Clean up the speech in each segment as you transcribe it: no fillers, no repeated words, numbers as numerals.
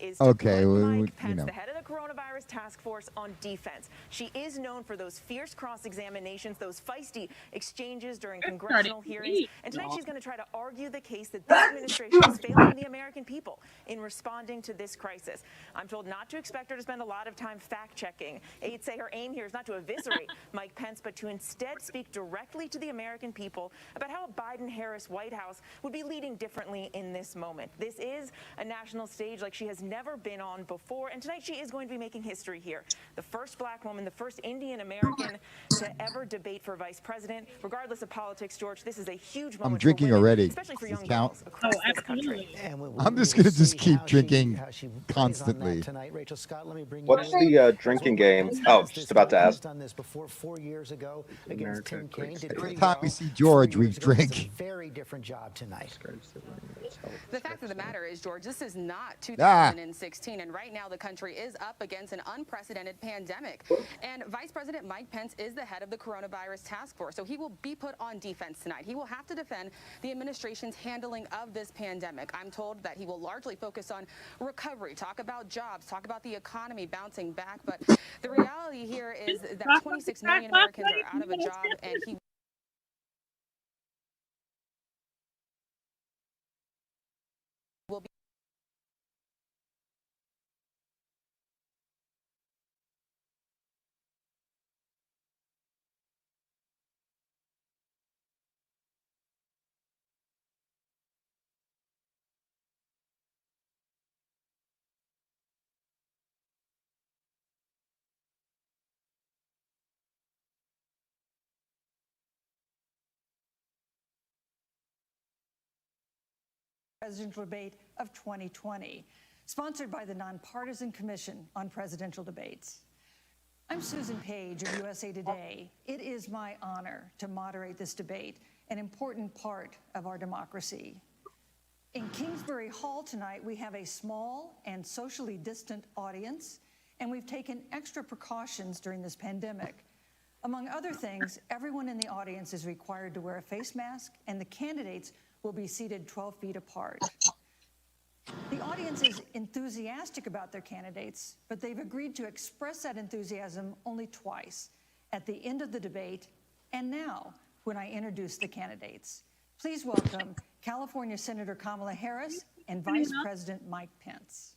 Is to put Mike Pence, the head of the coronavirus task force, on defense. She is known for those fierce cross-examinations, those feisty exchanges during congressional hearings. And tonight she's going to try to argue the case that this administration is failing the American people in responding to this crisis. I'm told not to expect her to spend a lot of time fact-checking. Aides say her aim here is not to eviscerate Mike Pence, but to instead speak directly to the American people about how a Biden-Harris White House would be leading differently in this moment. This is a national stage like she has never been on before, and tonight she is going to be making history here. The first black woman, the first Indian American to ever debate for vice president. Regardless of politics, George, this is a huge moment. I'm drinking for women, already. especially for young girls across this country. I'm just going to just keep drinking constantly. Rachel Scott, let me bring What's the drinking game? Oh, just about to ask. Done this before 4 years ago against Tim Kaine. Every time we see George, we drink. Very different job tonight. The fact of the matter is, George, this is not 2016, and right now the country is up against an unprecedented pandemic. And Vice President Mike Pence is the head of the coronavirus task force, so he will be put on defense tonight. He will have to defend the administration's handling of this pandemic. I'm told that he will largely focus on recovery, talk about jobs, talk about the economy bouncing back. But the reality here is that 26 million Americans are out of a job, and he will be presidential debate of 2020, sponsored by the Nonpartisan Commission on Presidential Debates. I'm Susan Page of USA Today. It is my honor to moderate this debate, an important part of our democracy. In Kingsbury Hall tonight, we have a small and socially distant audience, and we've taken extra precautions during this pandemic. Among other things, everyone in the audience is required to wear a face mask, and the candidates will be seated 12 feet apart. The audience is enthusiastic about their candidates, but they've agreed to express that enthusiasm only twice, at the end of the debate and now when I introduce the candidates. Please welcome California Senator Kamala Harris and Vice President Mike Pence.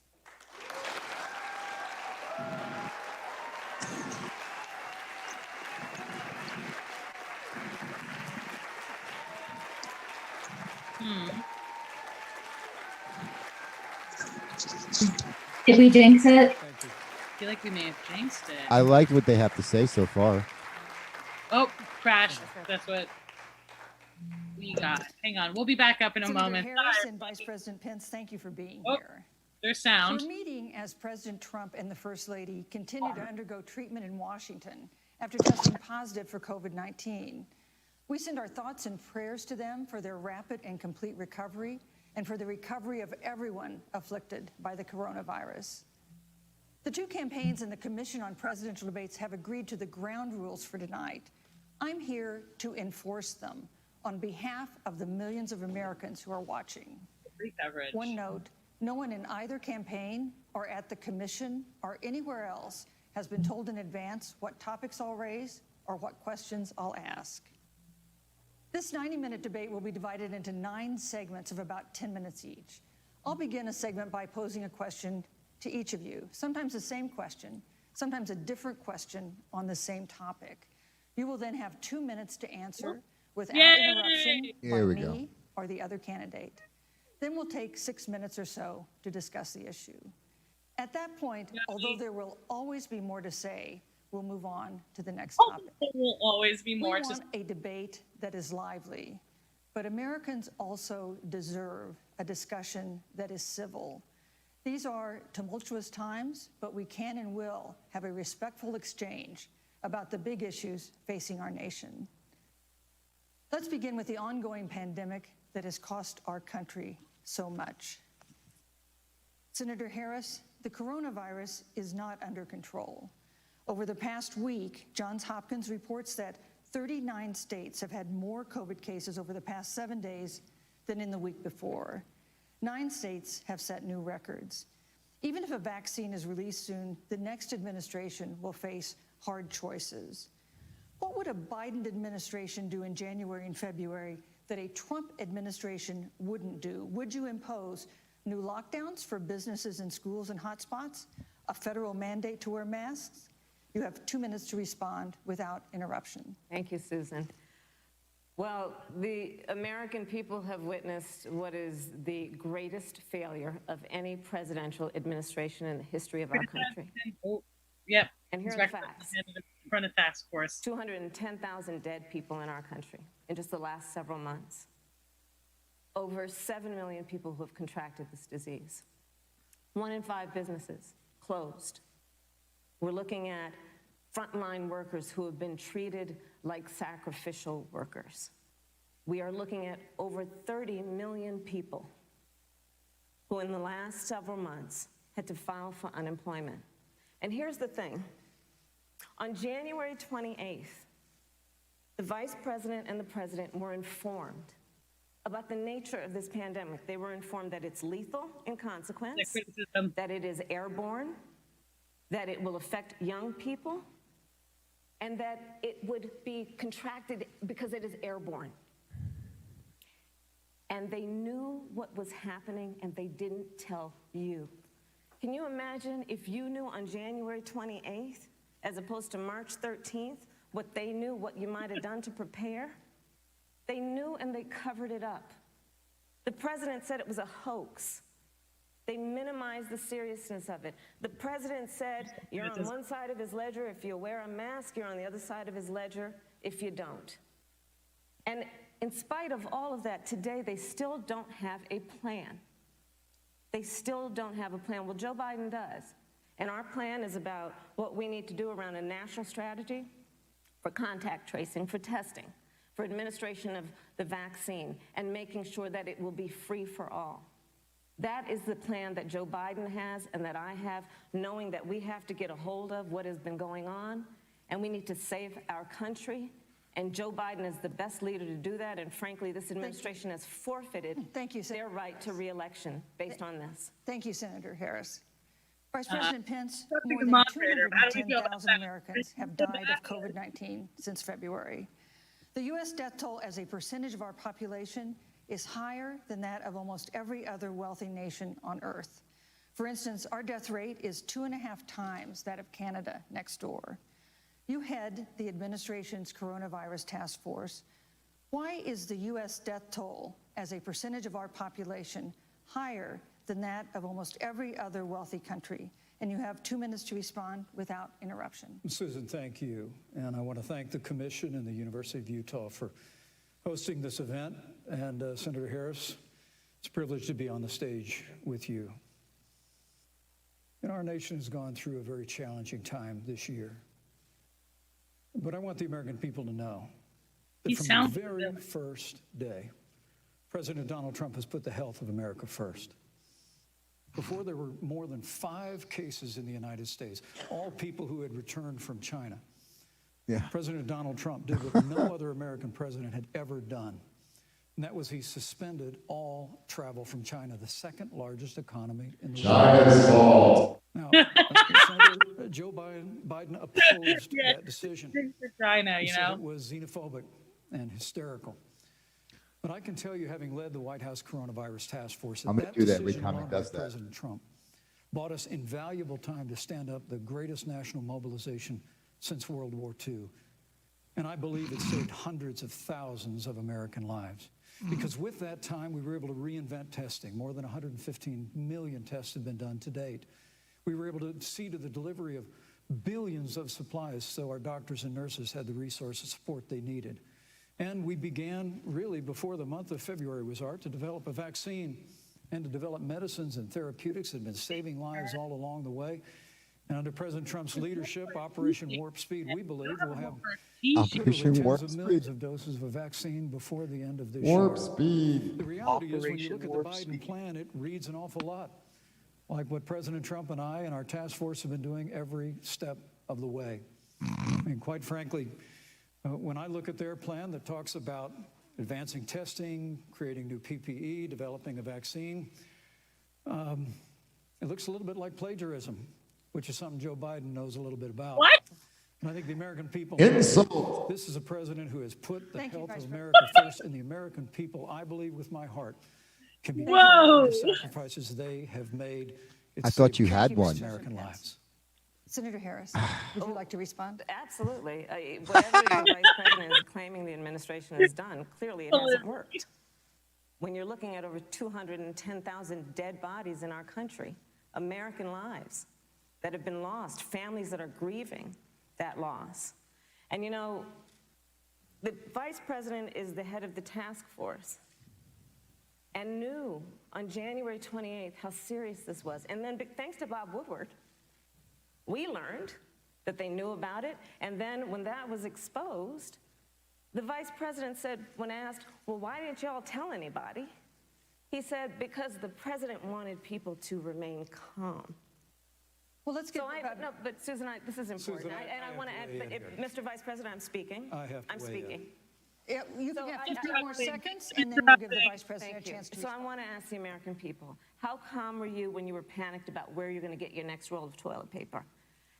Did we jinx it? I feel like we may have jinxed it. I liked what they have to say so far. Oh, crashed. That's what we got. Hang on. We'll be back up in a Senator moment. Harris and Vice President Pence, thank you for being here. There's sound. We're meeting as President Trump and the First Lady continue to undergo treatment in Washington after testing positive for COVID-19. We send our thoughts and prayers to them for their rapid and complete recovery and for the recovery of everyone afflicted by the coronavirus. The two campaigns and the Commission on Presidential Debates have agreed to the ground rules for tonight. I'm here to enforce them on behalf of the millions of Americans who are watching. Free coverage. One note, no one in either campaign or at the Commission or anywhere else has been told in advance what topics I'll raise or what questions I'll ask. This 90-minute debate will be divided into 9 segments of about 10 minutes each. I'll begin a segment by posing a question to each of you, sometimes the same question, sometimes a different question on the same topic. You will then have 2 minutes to answer without interruption by me or the other candidate. Then we'll take 6 minutes or so to discuss the issue. At that point, although there will always be more to say, we'll move on to the next topic. There will always be more We want a debate that is lively, but Americans also deserve a discussion that is civil. These are tumultuous times, but we can and will have a respectful exchange about the big issues facing our nation. Let's begin with the ongoing pandemic that has cost our country so much. Senator Harris, the coronavirus is not under control. Over the past week, Johns Hopkins reports that 39 states have had more COVID cases over the past 7 days than in the week before. 9 states have set new records. Even if a vaccine is released soon, the next administration will face hard choices. What would a Biden administration do in January and February that a Trump administration wouldn't do? Would you impose new lockdowns for businesses and schools and hotspots? A federal mandate to wear masks? You have 2 minutes to respond without interruption. Thank you, Susan. Well, the American people have witnessed what is the greatest failure of any presidential administration in the history of our country. Oh, yep. And here are the facts. In front of task force. 210,000 dead people in our country in just the last several months. Over 7 million people who have contracted this disease. 1 in 5 businesses closed. We're looking at frontline workers who have been treated like sacrificial workers. We are looking at over 30 million people who in the last several months had to file for unemployment. And here's the thing. On January 28th, the Vice President and the President were informed about the nature of this pandemic. They were informed that it's lethal in consequence, that it is airborne, that it will affect young people, and that it would be contracted because it is airborne. And they knew what was happening, and they didn't tell you. Can you imagine if you knew on January 28th, as opposed to March 13th, what they knew, what you might have done to prepare? They knew and they covered it up. The president said it was a hoax. They minimized the seriousness of it. The president said, you're on one side of his ledger if you wear a mask, you're on the other side of his ledger if you don't. And in spite of all of that, today they still don't have a plan. They still don't have a plan. Well, Joe Biden does. And our plan is about what we need to do around a national strategy for contact tracing, for testing, for administration of the vaccine, and making sure that it will be free for all. That is the plan that Joe Biden has and that I have, knowing that we have to get a hold of what has been going on, and we need to save our country. And Joe Biden is the best leader to do that, and frankly, this administration has forfeited their right to re-election based on this. Thank you, Senator Harris. Vice President Pence, more than 210,000 Americans have died of COVID-19 since February. The U.S. death toll as a percentage of our population is higher than that of almost every other wealthy nation on earth. For instance, our death rate is 2.5 times that of Canada next door. You head the administration's coronavirus task force. Why is the U.S. death toll as a percentage of our population higher than that of almost every other wealthy country? And you have 2 minutes to respond without interruption. Susan, thank you. And I want to thank the Commission and the University of Utah for hosting this event. And Senator Harris, it's a privilege to be on the stage with you. And our nation has gone through a very challenging time this year. But I want the American people to know that from the very first day, President Donald Trump has put the health of America first. Before there were more than 5 cases in the United States, all people who had returned from China. Yeah. President Donald Trump did what no other American president had ever done. And that was he suspended all travel from China, the second largest economy in the world. China's fault. Now, Senator Joe Biden opposed that decision. China, He said it was xenophobic and hysterical. But I can tell you, having led the White House coronavirus task force, that decision by President Trump bought us invaluable time to stand up the greatest national mobilization since World War II. And I believe it saved hundreds of thousands of American lives. Because with that time, we were able to reinvent testing. More than 115 million tests have been done to date. We were able to see to the delivery of billions of supplies so our doctors and nurses had the resource and support they needed. And we began, really, before the month of February was out, to develop a vaccine and to develop medicines and therapeutics that have been saving lives all along the way. And under President Trump's leadership, Operation Warp Speed, we believe we'll have tens of millions of doses of a vaccine before the end of this year. Warp Speed. The reality is, when you look at the Biden plan, it reads an awful lot like what President Trump and I and our task force have been doing every step of the way. I mean, quite frankly, when I look at their plan that talks about advancing testing, creating new PPE, developing a vaccine, It looks a little bit like plagiarism, which is something Joe Biden knows a little bit about. What? And I think the American people, Insult. this is a president who has put the health of Vice America first, and the American people, I believe with my heart, can be proud Whoa. of the sacrifices they have made. I thought you had countless one. American lives. Senator Harris, would you like to respond? Absolutely. Whatever the vice president is claiming the administration has done, clearly it hasn't worked. When you're looking at over 210,000 dead bodies in our country, American lives that have been lost, families that are grieving that loss. And you know, the vice president is the head of the task force and knew on January 28th how serious this was. And then thanks to Bob Woodward, we learned that they knew about it. And then when that was exposed, the vice president said, when asked, well, why didn't y'all tell anybody? He said, because the president wanted people to remain calm. Well, let's get No, but Susan, this is important. Susan, I want to add, but Mr. Vice President, I'm speaking. I'm speaking. Yeah, you can have 15 more Interrupting. seconds, and then we'll give the vice president a chance to So I respond. want to ask the American people, how calm were you when you were panicked about where you're going to get your next roll of toilet paper?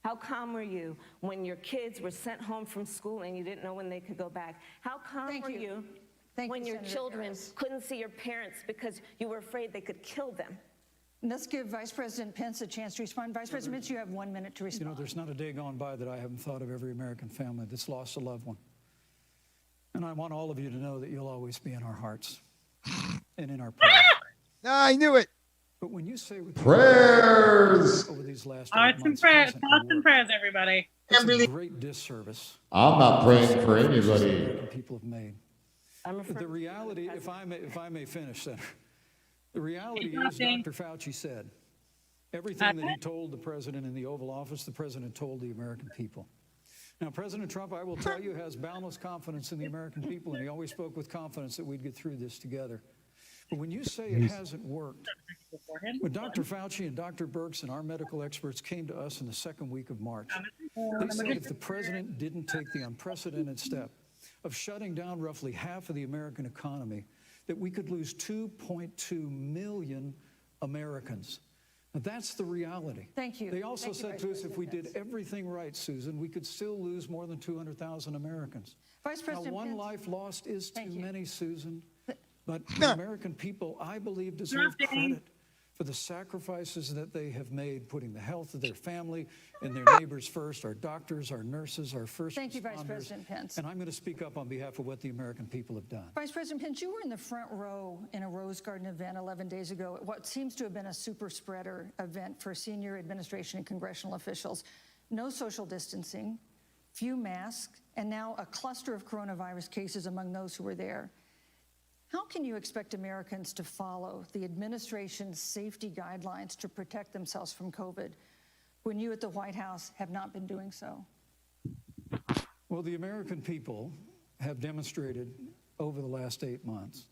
How calm were you when your kids were sent home from school and you didn't know when they could go back? How calm Thank were you. you Thank when you, your Senator children Harris. couldn't see your parents because you were afraid they could kill them? Let's give Vice President Pence a chance to respond. Vice President Pence, you have 1 minute to You respond. know, there's not a day gone by that I haven't thought of every American family that's lost a loved one. And I want all of you to know that you'll always be in our hearts and in our prayers. I knew it. But when you say with Prayers. over these last Thoughts 8 and months, prayers. hasn't Thoughts and worked, prayers, everybody. it's a great disservice I'm not praying for the anybody. American people have made. I'm referring The to reality, if I may finish, Senator, the reality is Dr. Fauci said everything that he told the president in the Oval Office, the president told the American people. Now, President Trump, I will tell you, has boundless confidence in the American people, and he always spoke with confidence that we'd get through this together. But when you say it hasn't worked, when Dr. Fauci and Dr. Birx and our medical experts came to us in the second week of March, they said if the president didn't take the unprecedented step of shutting down roughly half of the American economy, that we could lose 2.2 million Americans. Now, that's the reality. Thank you. They also Thank you, said Vice to us, if we President did everything right, Susan, we could still lose more than 200,000 Americans. Vice President Now, one Pence. life lost is too Thank you. many, Susan. But the American people, I believe, deserve credit for the sacrifices that they have made, putting the health of their family and their neighbors first, our doctors, our nurses, our first Thank you, Vice responders. President Pence. And I'm going to speak up on behalf of what the American people have done. Vice President Pence, you were in the front row in a Rose Garden event 11 days ago at what seems to have been a super spreader event for senior administration and congressional officials. No social distancing, few masks, and now a cluster of coronavirus cases among those who were there. How can you expect Americans to follow the administration's safety guidelines to protect themselves from COVID when you at the White House have not been doing so? Well, the American people have demonstrated over the last 8 months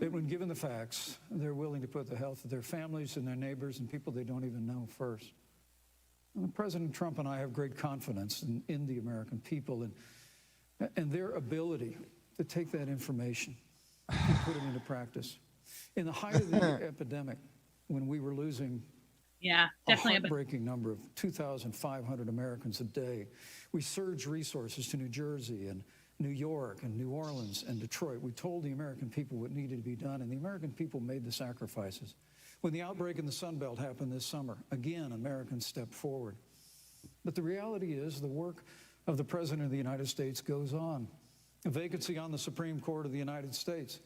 that when given the facts, they're willing to put the health of their families and their neighbors and people they don't even know first. And President Trump and I have great confidence in the American people and their ability to take that information and put it into practice. In the height of the epidemic, when we were losing Yeah, a definitely. heartbreaking number of 2,500 Americans a day, we surged resources to New Jersey and New York and New Orleans and Detroit. We told the American people what needed to be done, and the American people made the sacrifices. When the outbreak in the Sun Belt happened this summer, again, Americans stepped forward. But the reality is the work of the President of the United States goes on. A vacancy on the Supreme Court of the United States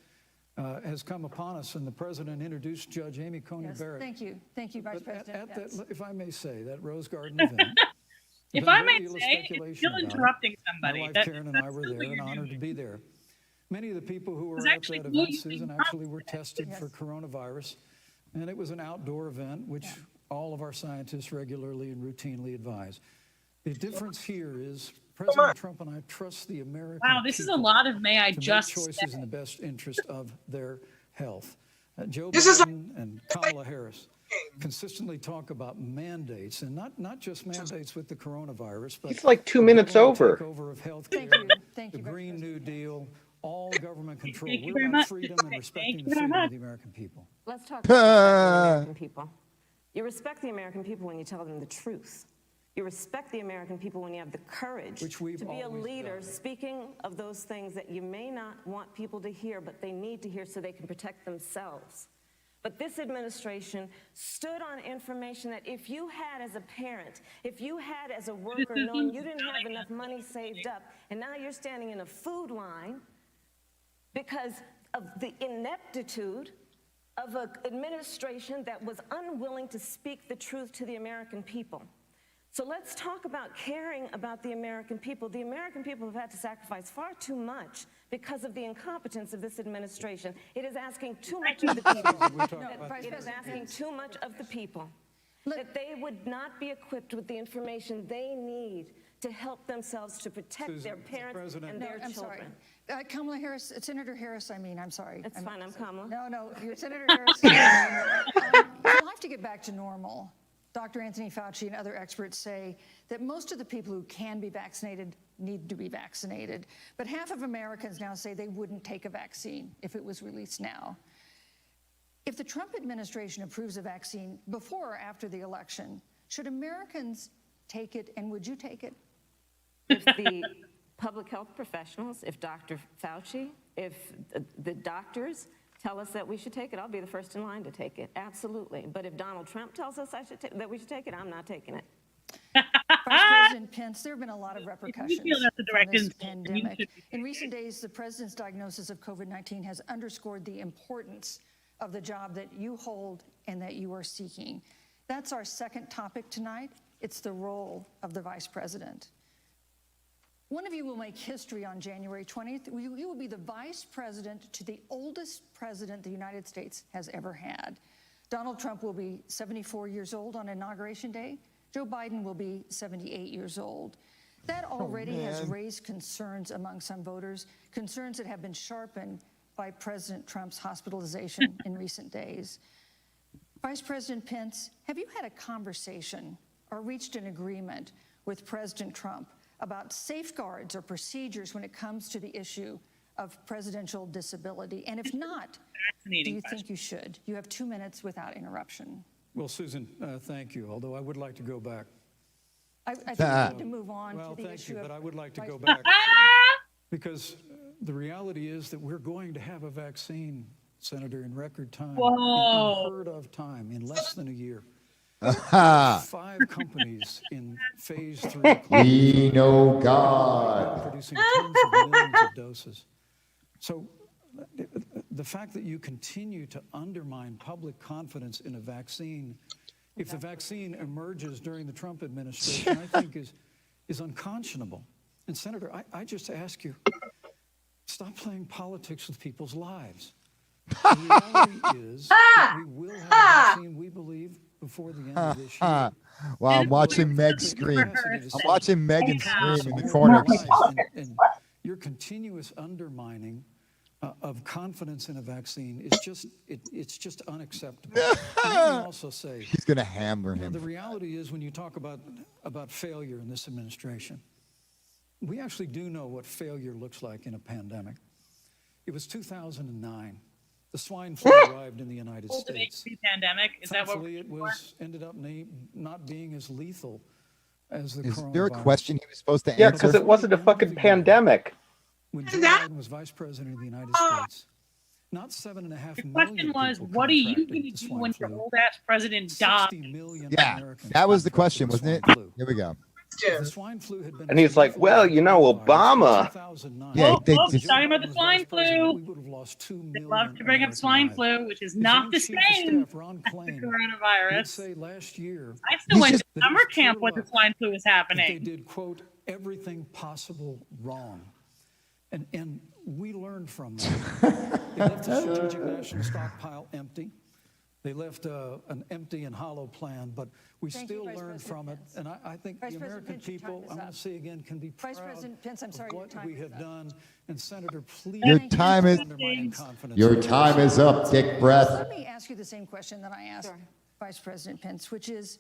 has come upon us, and the President introduced Judge Amy Coney Yes, Barrett. thank you. Thank you, Vice But President Pence. if I may say, that Rose Garden event. If I may say, it's still interrupting somebody. My wife That- Karen and that's I were still there what and you're honored doing. to be there. Many of the people who were It's at actually that cool event, you think Susan, about actually were tested for coronavirus. And it was an outdoor event, which all of our scientists regularly and routinely advise. The difference here is President Trump and I trust the American Wow, this is a people lot of may I to just make choices say. in the best interest of their health. Joe Biden and Kamala Harris consistently talk about mandates, and not just mandates with the coronavirus, but He's like 2 minutes the over. takeover of health Thank care, you. Thank the you, Vice Green New President Deal, all government control. Thank you We're very about much. freedom and Thank respecting you the very freedom of much. the American people. Let's talk about the American people. You respect the American people when you tell them the truth. You respect the American people when you have the courage to be a leader, speaking of those things that you may not want people to hear, but they need to hear so they can protect themselves. But this administration stood on information that if you had as a parent, if you had as a worker knowing you didn't have enough money saved up, and now you're standing in a food line because of the ineptitude of an administration that was unwilling to speak the truth to the American people. So let's talk about caring about the American people. The American people have had to sacrifice far too much because of the incompetence of this administration. It is asking too much of the people. It is asking too much of the people that they would not be equipped with the information they need to help themselves to protect their parents and their children. Kamala Harris, Senator Harris, I'm sorry. It's fine, I'm Kamala. No, you're Senator Harris. You'll have to get back to normal. Dr. Anthony Fauci and other experts say that most of the people who can be vaccinated need to be vaccinated. But half of Americans now say they wouldn't take a vaccine if it was released now. If the Trump administration approves a vaccine before or after the election, should Americans take it, and would you take it? If the public health professionals, if Dr. Fauci, if the doctors tell us that we should take it, I'll be the first in line to take it, absolutely. But if Donald Trump tells us that we should take it, I'm not taking it. Vice President Pence, there have been a lot of repercussions from this pandemic. In recent days, the president's diagnosis of COVID-19 has underscored the importance of the job that you hold and that you are seeking. That's our second topic tonight. It's the role of the vice president. One of you will make history on January 20th. You will be the vice president to the oldest president the United States has ever had. Donald Trump will be 74 years old on Inauguration Day. Joe Biden will be 78 years old. That already has raised concerns among some voters, concerns that have been sharpened by President Trump's hospitalization in recent days. Vice President Pence, have you had a conversation or reached an agreement with President Trump about safeguards or procedures when it comes to the issue of presidential disability? And if not, do you think you should? You have 2 minutes without interruption. Well, Susan, thank you, although I would like to go back. I think we need to move on Well, to the thank issue you, of but I would like to go back because the reality is that we're going to have a vaccine, Senator, in record time, in unheard of time, in less than a year. 5 companies in phase 3. We know God. Producing tens of millions of doses. So the fact that you continue to undermine public confidence in a vaccine, if the vaccine emerges during the Trump administration, I think is unconscionable. And Senator, I just ask you, stop playing politics with people's lives. The reality is that we will have a vaccine, we believe, before the end of this year. Wow, I'm watching Meg scream. I'm watching Megan scream in the corner. And your continuous undermining of confidence in a vaccine is just, it's just unacceptable. Let me also say, He's going to hammer him. the reality is when you talk about failure in this administration, we actually do know what failure looks like in a pandemic. It was 2009. The swine flu arrived in the United States. Pandemic. Is that what Thankfully, it ended up not being as lethal as the coronavirus. Is there a question he was supposed to answer? Yeah, because it wasn't a fucking pandemic. When Joe Biden was vice president of the United States, not 7.5 million. The question was, what are you going to do when your old ass president dies? 60 million Yeah, Americans that was the question, wasn't it? flu. Here we go. The swine flu had been And he's like, well, you know, Obama. Yeah, Talking about the swine flu. We would have lost 2 They million. love to bring up swine flu, which is not the same as the coronavirus. Say last year, I still went to that summer it was camp pure when the luck swine flu was that they happening. did, quote, everything possible wrong. And we learned from that. They left the strategic national stockpile empty. They left an empty and hollow plan, but we still learned from it. And I think the American people, I want to say again, can be proud of what we have done. And Senator, please, Your time is up, Dick Breath. Let me ask you the same question that I asked Vice President Pence, which is,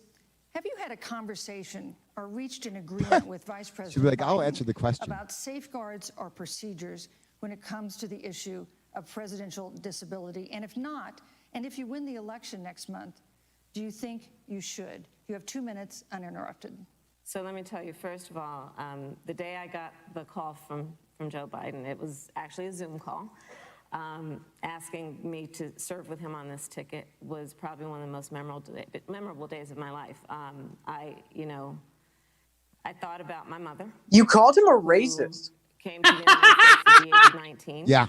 have you had a conversation or reached an agreement with Vice President She'd be like, I'll Biden answer the question. about safeguards or procedures when it comes to the issue of presidential disability? And if not, and if you win the election next month, Do you think you should? You have 2 minutes uninterrupted. So let me tell you, first of all, the day I got the call from Joe Biden, it was actually a Zoom call, asking me to serve with him on this ticket was probably one of the most memorable days of my life. I thought about my mother. You called him a racist. Came to the United States at the age of 19. Yeah.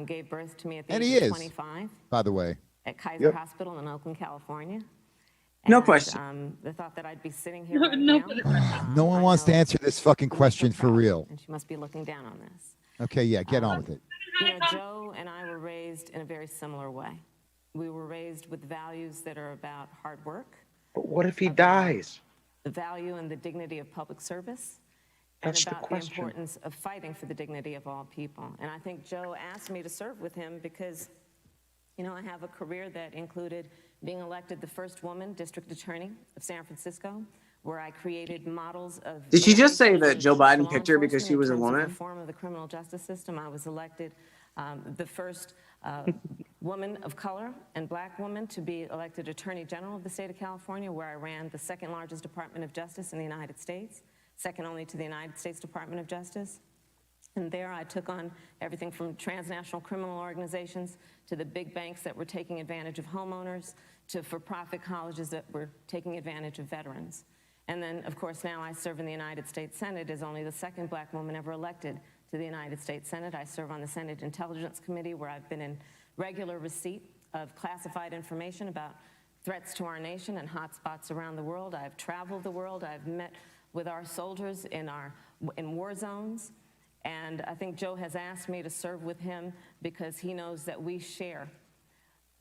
Gave birth to me at the And age he of is, 25. by the way. At Kaiser Hospital in Oakland, California. No question. The thought that I'd be sitting here right now. No one wants to answer this fucking question for real. And she must be looking down on this. Okay, yeah, get on with it. Joe and I were raised in a very similar way. We were raised with values that are about hard work. But what if he dies? The value and the dignity of public service. That's and about the question. importance of fighting for the dignity of all people. And I think Joe asked me to serve with him because, I have a career that included being elected the first woman district attorney of San Francisco, where I created models of... Did she just say that Joe Biden picked her because she was a woman? Reform of the criminal justice system. I was elected the first woman of color and black woman to be elected Attorney General of the state of California, where I ran the second largest Department of Justice in the United States, second only to the United States Department of Justice. And there I took on everything from transnational criminal organizations to the big banks that were taking advantage of homeowners to for-profit colleges that were taking advantage of veterans. And then, of course, now I serve in the United States Senate as only the second black woman ever elected to the United States Senate. I serve on the Senate Intelligence Committee, where I've been in regular receipt of classified information about threats to our nation and hotspots around the world. I've traveled the world. I've met with our soldiers in war zones. And I think Joe has asked me to serve with him because he knows that we share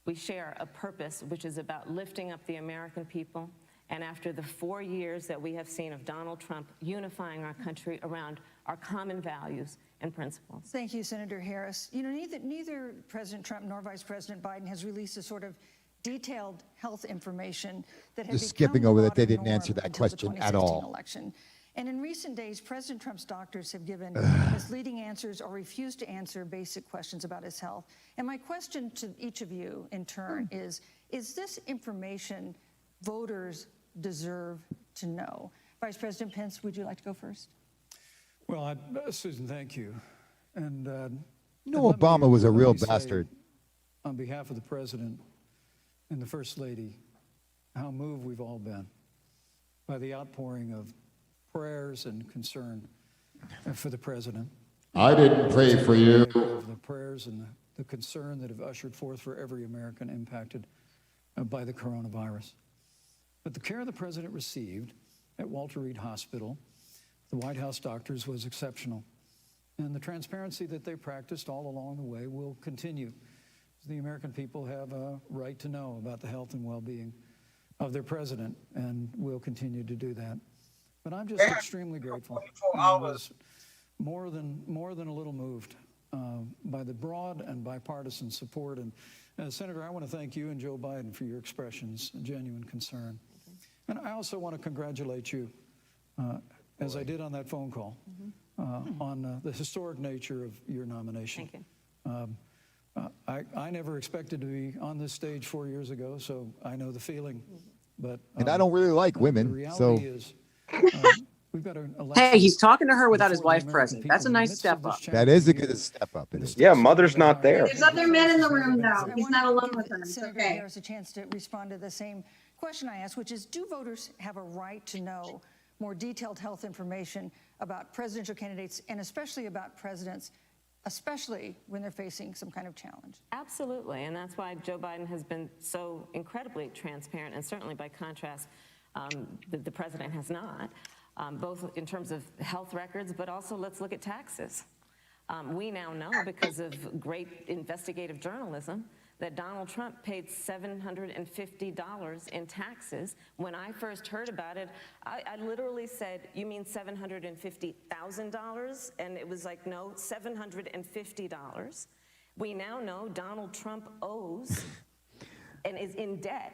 a purpose which is about lifting up the American people. And after the 4 years that we have seen of Donald Trump unifying our country around our common values and principles. Thank you, Senator Harris. Neither President Trump nor Vice President Biden has released a sort of detailed health information that has Just skipping over that, they didn't answer that question at all. Election. And in recent days, President Trump's doctors have given misleading answers or refused to answer basic questions about his health. And my question to each of you in turn is this information voters deserve to know? Vice President Pence, would you like to go first? Well, Susan, thank you. And Obama was a real bastard. On behalf of the President and the First Lady, how moved we've all been by the outpouring of prayers and concern for the President. I didn't pray for you. The prayers and the concern that have ushered forth for every American impacted by the coronavirus. But the care the President received at Walter Reed Hospital, the White House doctors, was exceptional. And the transparency that they practiced all along the way will continue. The American people have a right to know about the health and well-being of their President, and will continue to do that. But I'm just extremely grateful. I was more than a little moved by the broad and bipartisan support. And Senator, I want to thank you and Joe Biden for your expressions of genuine concern. And I also want to congratulate you, as I did on that phone call, on the historic nature of your nomination. Thank you. I never expected to be on this stage 4 years ago, so I know the feeling. But and I don't really like women, the reality so is, we've got an Hey, he's talking to her without his wife present. That's a nice step up. that is a good step up. Yeah, mother's not there. There's other men in the room, though. He's not alone with her. It's Senator okay. Harris a chance to respond to the same question I asked, which is, do voters have a right to know more detailed health information about presidential candidates, and especially about presidents, especially when they're facing some kind of challenge? Absolutely, and that's why Joe Biden has been so incredibly transparent, and certainly by contrast, the president has not, both in terms of health records, but also let's look at taxes. We now know, because of great investigative journalism, that Donald Trump paid $750 in taxes. When I first heard about it, I literally said, you mean $750,000? And it was like, no, $750. We now know Donald Trump owes and is in debt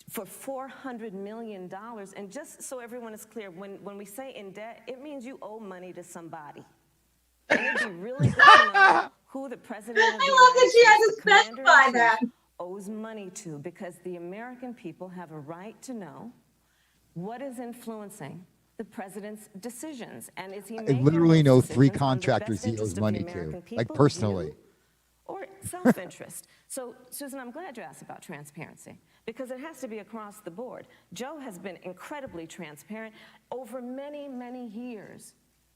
for $400 million. And just so everyone is clear, when we say in debt, it means you owe money to somebody. And it'd be really good to know who the president of the I love that she had to United States, specify that. owes money to, because the American people have a right to know what is influencing the president's decisions. And is he I making literally know those 3 decisions on the contractors best he interest owes of money the to, American like people, personally. you, or self-interest? So, Susan, I'm glad you asked about transparency, because it has to be across the board. Joe has been incredibly transparent over many, many years.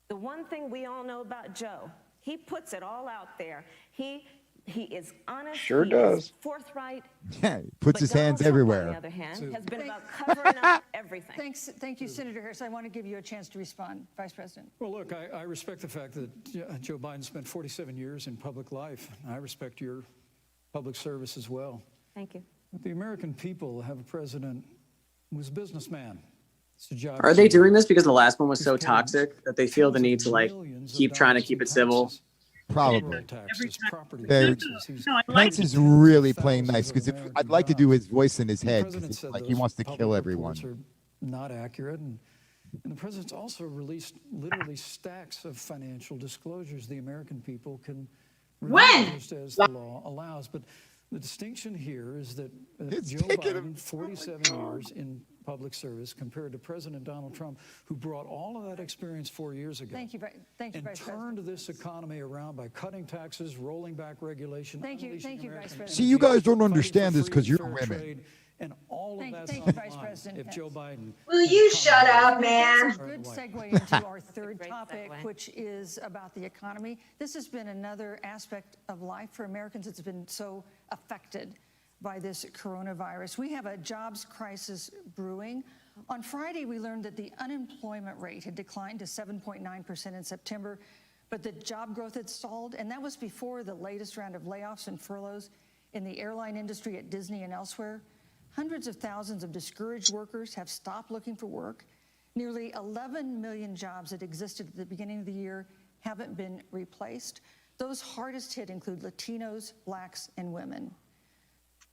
The one thing we all know about Joe, he puts it all out there. He is honest. Sure he does. Is forthright. Yeah, he puts his hands Donald Trump, everywhere. on the other hand, has been about covering up everything. Thank you, Senator Harris. I want to give you a chance to respond, Vice President. Well, look, I respect the fact that Joe Biden spent 47 years in public life. I respect your public service as well. Thank you. But the American people have a president who's a businessman. It's a job. Are they doing this because the last one was so toxic that they feel the need to like keep trying to keep it civil? Probably. Very. Pence is really playing nice, because I'd like to do his voice in his head, because it's like he wants to kill everyone. Are not accurate, and the president's also released literally stacks of financial disclosures the American people can read as the law allows. But the distinction here is that Joe Biden, 47 years in public service, compared to President Donald Trump, who brought all of that experience 4 years ago. Thank you, Vice President. Turned this economy around by cutting taxes, rolling back regulation. Thank you, Vice President. See, you guys don't understand this because you're women. And all of that's thank on you, Vice line President. if Joe Biden. Will you shut up, man? That's a good segue into our third topic, which is about the economy. This has been another aspect of life for Americans that's been so affected by this coronavirus. We have a jobs crisis brewing. On Friday, we learned that the unemployment rate had declined to 7.9% in September, but the job growth had stalled, and that was before the latest round of layoffs and furloughs in the airline industry at Disney and elsewhere. Hundreds of thousands of discouraged workers have stopped looking for work. Nearly 11 million jobs that existed at the beginning of the year haven't been replaced. Those hardest hit include Latinos, blacks, and women.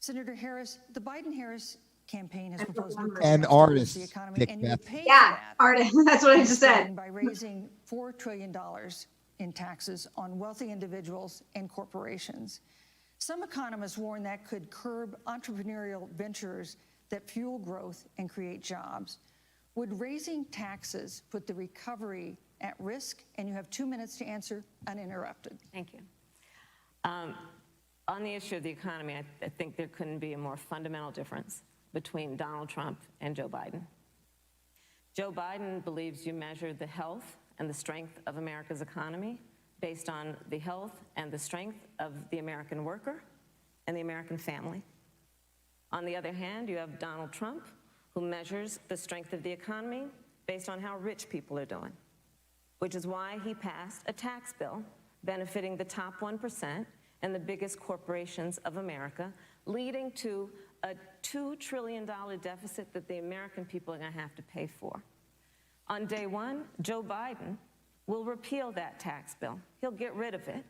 Senator Harris, the Biden-Harris campaign has proposed new And programs to artists. boost the economy, and you pay for Yeah, that artist. That's what I just said. by raising $4 trillion in taxes on wealthy individuals and corporations. Some economists warn that could curb entrepreneurial ventures that fuel growth and create jobs. Would raising taxes put the recovery at risk? And you have 2 minutes to answer uninterrupted. Thank you. On the issue of the economy, I think there couldn't be a more fundamental difference between Donald Trump and Joe Biden. Joe Biden believes you measure the health and the strength of America's economy based on the health and the strength of the American worker and the American family. On the other hand, you have Donald Trump, who measures the strength of the economy based on how rich people are doing, which is why he passed a tax bill benefiting the top 1% and the biggest corporations of America, leading to a $2 trillion deficit that the American people are going to have to pay for. On day one, Joe Biden will repeal that tax bill. He'll get rid of it.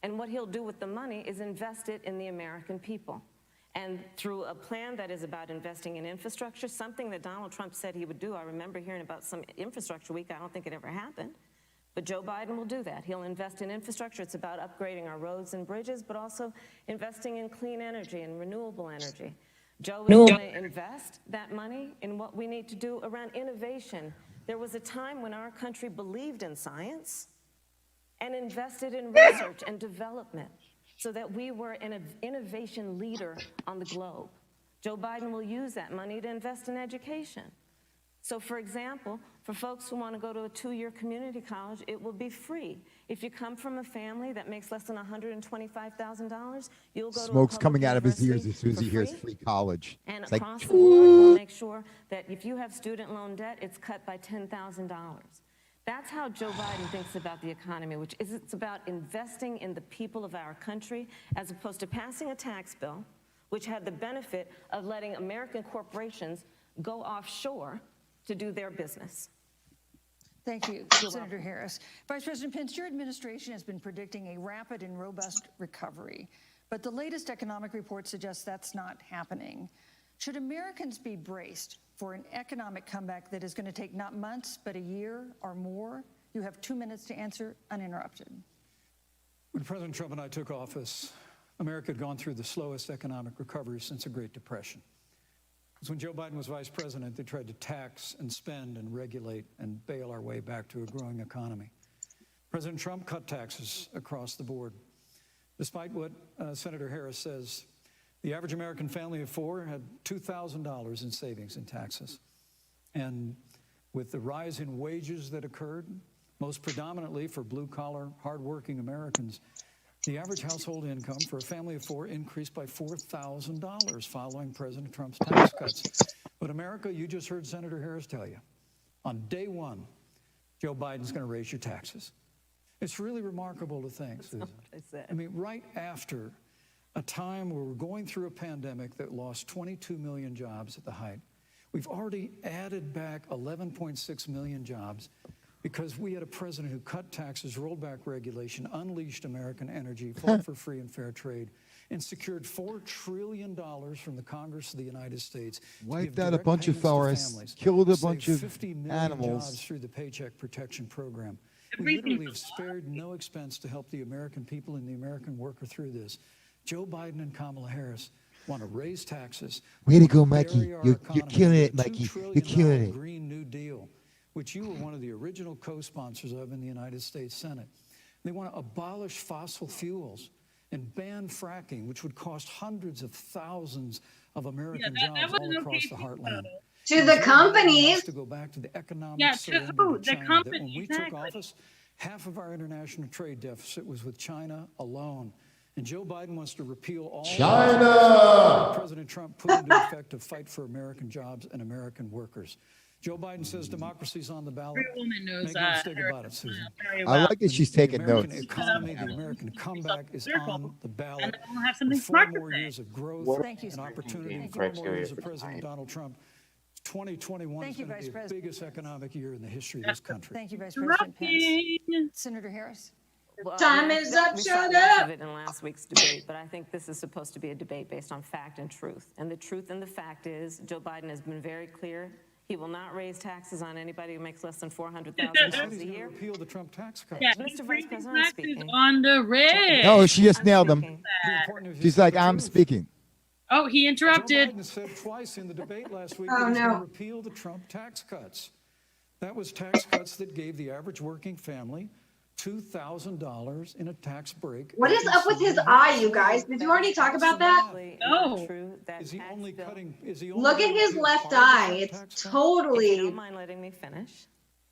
And what he'll do with the money is invest it in the American people. And through a plan that is about investing in infrastructure, something that Donald Trump said he would do. I remember hearing about some infrastructure week. I don't think it ever happened. But Joe Biden will do that. He'll invest in infrastructure. It's about upgrading our roads and bridges, but also investing in clean energy and renewable energy. Joe is going to invest that money in what we need to do around innovation. There was a time when our country believed in science and invested in research and development so that we were an innovation leader on the globe. Joe Biden will use that money to invest in education. So, for example, for folks who want to go to a 2-year community college, it will be free. If you come from a family that makes less than $125,000, you'll go Smoke's to a coming public out of his ears university as soon as he hears free. free college. And It's like, across the board, we'll make sure that if you have student loan debt, it's cut by $10,000. That's how Joe Biden thinks about the economy, which is it's about investing in the people of our country as opposed to passing a tax bill, which had the benefit of letting American corporations go offshore to do their business. Thank you, Senator Harris. Vice President Pence, your administration has been predicting a rapid and robust recovery, but the latest economic report suggests that's not happening. Should Americans be braced for an economic comeback that is going to take not months, but a year or more? You have 2 minutes to answer uninterrupted. When President Trump and I took office, America had gone through the slowest economic recovery since the Great Depression. Because when Joe Biden was vice president, they tried to tax and spend and regulate and bail our way back to a growing economy. President Trump cut taxes across the board. Despite what Senator Harris says, the average American family of four had $2,000 in savings in taxes. And with the rise in wages that occurred, most predominantly for blue-collar, hardworking Americans, the average household income for a family of four increased by $4,000 following President Trump's tax cuts. But America, you just heard Senator Harris tell you, on day one, Joe Biden's going to raise your taxes. It's really remarkable to think, Susan. I mean, right after a time where we're going through a pandemic that lost 22 million jobs at the height, we've already added back 11.6 million jobs because we had a president who cut taxes, rolled back regulation, unleashed American energy, fought for free and fair trade, and secured $4 trillion from the Congress of the United States. Wiped out a bunch of forests, killed a bunch of animals. Jobs through the Paycheck Protection Program. We literally have spared no expense to help the American people and the American worker through this. Joe Biden and Kamala Harris want to raise taxes. Way to go, Mikey. You're killing it, Mikey. You're killing it. Green New Deal, which you were one of the original co-sponsors of in the United States Senate. They want to abolish fossil fuels and ban fracking, which would cost hundreds of thousands of American jobs all across the heartland. To the companies. To go back to the economic to who? The companies. When we took office, half of our international trade deficit was with China alone. And Joe Biden wants to repeal all China. President Trump put into effect to fight for American jobs and American workers. Joe Biden says democracy's on the ballot. Every woman knows Make no mistake about it, Susan. I like that she's taking The American notes. economy, the American comeback is on the ballot. And we'll have something With 4 smart to more say. years of growth Thank you, and sir. opportunity, Thank 4 you. more years of President Donald Trump. 2021 Thank is you, going to Vice be the President. biggest economic year in the history of this country. Thank you, Vice President Pence. Senator Harris. Well, Time is up, we shut saw most up. of it in last week's debate, but I think this is supposed to be a debate based on fact and truth. And the truth and the fact is, Joe Biden has been very clear. He will not raise taxes on anybody who makes less than $400,000 a year. Repeal the Trump tax cuts. Yeah, Mr. he's Vice raising President, I'm taxes speaking. on the red. No, she just nailed him. speaking. She's like, I'm speaking. Oh, he Joe interrupted. Biden said twice in the debate last week Oh, that he's no. going to repeal the Trump tax cuts. That was tax cuts that gave the average working family $2,000 in a tax break. What is up with his eye, you guys? Did you already talk about that? No. Is he only cutting? Is he only Look at his repealing left part of the eye. Trump It's tax cut? If you totally. don't mind letting me finish,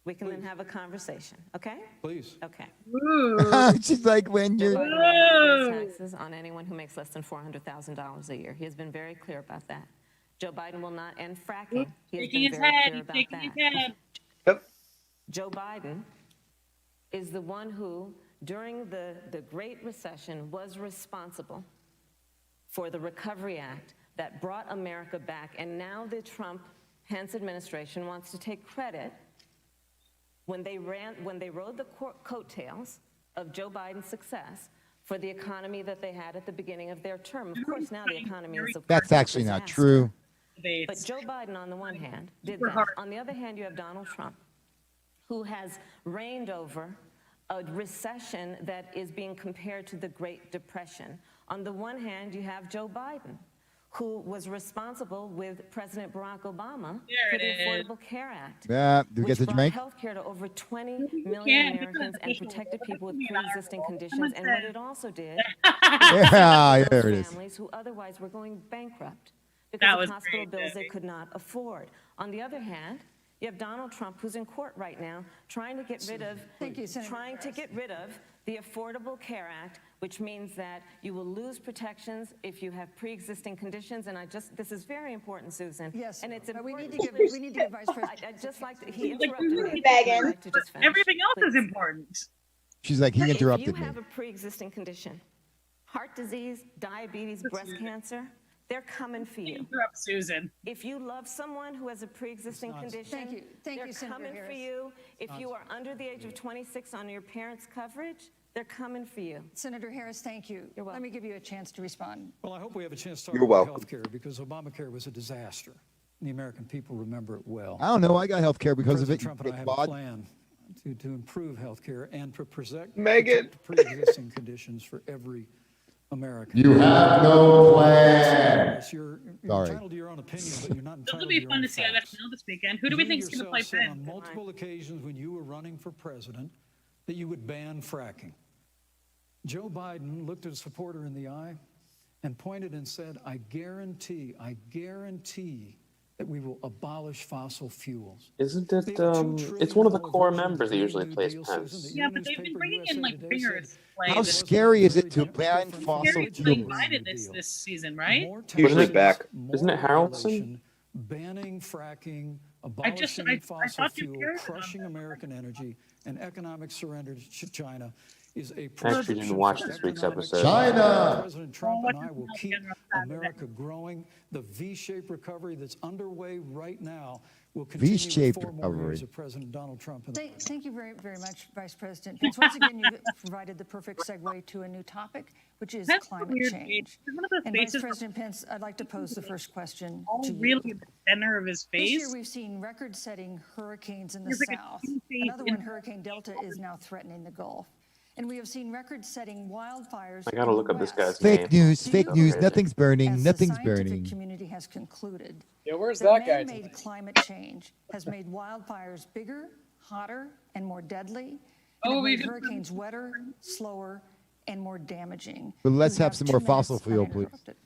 we can then have a conversation, okay? Please. Okay. Ooh. She's like, when Joe you're. Biden will not raise taxes on anyone who makes less than $400,000 a year. He has been very clear about that. Joe Biden will not end fracking. He has Shaking been his very head. clear He's about shaking his that. head. Joe Biden is the one who, during the Great Recession, was responsible for the Recovery Act that brought America back. And now the Trump-Pence administration wants to take credit when they rode the coattails of Joe Biden's success for the economy that they had at the beginning of their term. Of course, now the economy is a That's actually not disaster. true. But Joe Biden, on the one hand, did Super that. hard. On the other hand, you have Donald Trump, who has reigned over a recession that is being compared to the Great Depression. On the one hand, you have Joe Biden, who was responsible with President Barack Obama for the Affordable Care Act, Yeah, do we which get to brought drink? health care to over 20 can't. million Americans and protected people with pre-existing conditions. And what it also did Yeah, there it those is. families who otherwise were going bankrupt That because was of hospital great, bills they Debbie. could not afford. On the other hand, you have Donald Trump, who's in court right now, trying to get rid of the Affordable Care Act, which means that you will lose protections if you have pre-existing conditions. And this is very important, Susan. Yes, and it's but we important. need to give Vice President. I just like to, he interrupted me. Begging. I'd like to just finish, Everything else is please. important. She's like, he If interrupted you me. have a pre-existing condition, heart disease, diabetes, breast cancer, they're coming for you. Interrupt Susan. If you love someone who has a pre-existing condition, Thank they're you, Senator coming for Harris. you. If you are under the age of 26 on your parents' coverage, they're coming for you. Senator Harris, thank you. You're welcome. Let me give you a chance to respond. Well, I hope we have a chance to talk You're about welcome. health care because Obamacare was a disaster. The American people remember it well. I don't know. I got health care because of President it. Trump and I have a Bod. plan to improve health care and to protect Megan. pre-existing conditions for every America. You have no plan. You're Sorry. entitled to your own opinion, but you're not This entitled will to be your fun own to see on facts. SNL this weekend. Who do we think is going to play yourself said on Penn? multiple occasions when you were running for president that you would ban fracking. Joe Biden looked at a supporter in the eye and pointed and said, I guarantee that we will abolish fossil fuels. Isn't it, it's one of the core members that usually plays Pence. Yeah, but they've been bringing in like ringers. How scary is it to ban fossil Scary fuels? Biden this season, right? Usually back. Isn't it Harrelson? Banning fracking, I abolishing fossil thought you fuel, cared about crushing American energy, and economic surrender to China is a I actually didn't watch this week's episode. China! President Trump and I will keep America growing. The V-shaped recovery that's underway right now will continue V-shaped with 4 more recovery. years of President Donald Trump. Thank you very, very much, Vice President. Pence. Once again, you provided the perfect segue to a new topic, which is That's a climate weird change. face. One of those And Vice faces President Pence, I'd like to pose the first question all to you. really in the center of his This face. year, we've seen record-setting hurricanes in the He's like a south. two-faced Another one, in- Hurricane Delta, is now threatening the Gulf. And we have seen record-setting wildfires. I gotta in look the up this West. guy's name. Fake news, fake So news. crazy. Nothing's burning. As Nothing's the scientific burning. community has concluded, Yeah, where's that that guy? man-made climate change has made wildfires bigger, hotter, and more deadly, and Oh, have we made did- hurricanes wetter, slower, and more damaging. But let's You have some more 2 fossil minutes fuel, please. uninterrupted.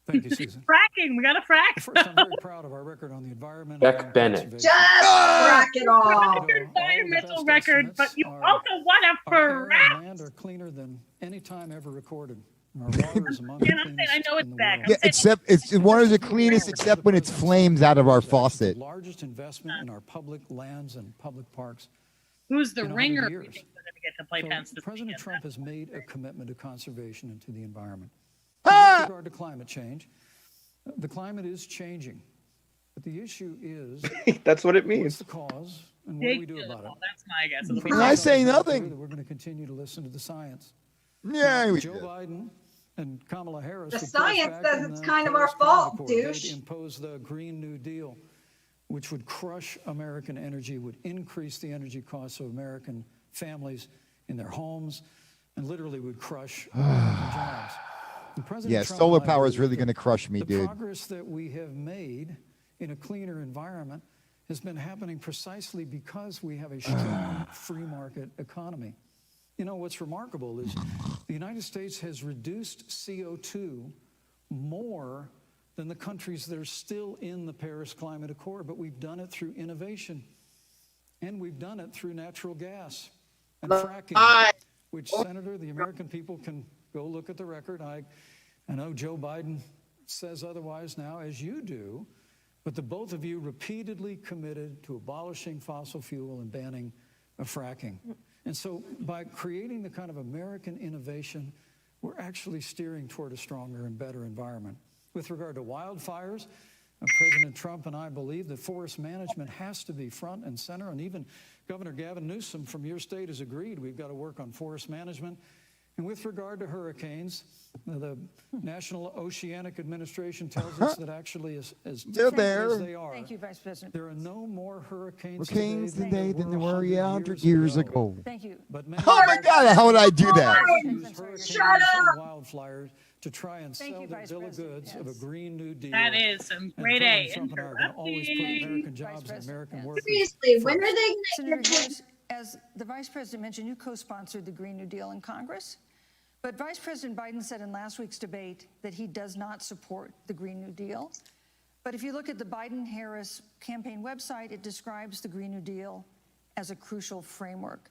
Thank you, Susan. Fracking. We got a frack. First, I'm very proud of our record on the environment. Beck and Bennett. conservation. Just crack it all. Your environmental All the best record, but you estimates also want a Our air and frack. land are cleaner than any time ever recorded. Our water is among the Yeah, I'm saying, cleanest I know it's in the back. world. Yeah, except it's one of the cleanest, except when it's flames out of our faucet. The largest investment in our public lands and public parks. Who's the in 100 ringer we years. think we're going to get to play So Pence this President weekend? Trump has made a commitment to conservation and to the environment. Ah! With regard to climate change, the climate is changing, but the issue is That's what it what's means. the cause and what do we do about it? That's my guess. It'll be And I say That nothing. We're going to continue to listen to the science. Yeah, we Joe did. Biden and Kamala Harris. The would push science back says on it's the kind of our Paris Climate fault, Accord. They'd douche. impose the Green New Deal, which would crush American energy, would increase the energy costs of American families in their homes, and literally would crush American jobs. And President Yeah, Trump solar and I power is believe really that going to crush me, the dude. progress that we have made in a cleaner environment has been happening precisely because we have a strong free market economy. You know, what's remarkable is the United States has reduced CO2 more than the countries that are still in the Paris Climate Accord, but we've done it through innovation, and we've done it through natural gas and fracking, which, Senator, the American people can go look at the record. I know Joe Biden says otherwise now, as you do, but the both of you repeatedly committed to abolishing fossil fuel and banning fracking. And so by creating the kind of American innovation, we're actually steering toward a stronger and better environment. With regard to wildfires, President Trump and I believe that forest management has to be front and center, and even Governor Gavin Newsom from your state has agreed we've got to work on forest management. And with regard to hurricanes, the National Oceanic Administration tells us that actually as They're different there. as they are, Thank you, Vice President. there are no more hurricanes Today than there were 100 100 years ago. Thank you. But many Oh my God, how would I do that? use hurricanes Shut up! and wildfires to try and Thank sell you, their Vice bill of President. goods of a Yes. Green New Deal. That is some And grade A. President Trump and I are going to always put American jobs and President, American yes. workers Seriously, when are first. they Senator going to Harris, as the Vice President mentioned, you co-sponsored the Green New Deal in Congress. But Vice President Biden said in last week's debate that he does not support the Green New Deal. But if you look at the Biden-Harris campaign website, it describes the Green New Deal as a crucial framework.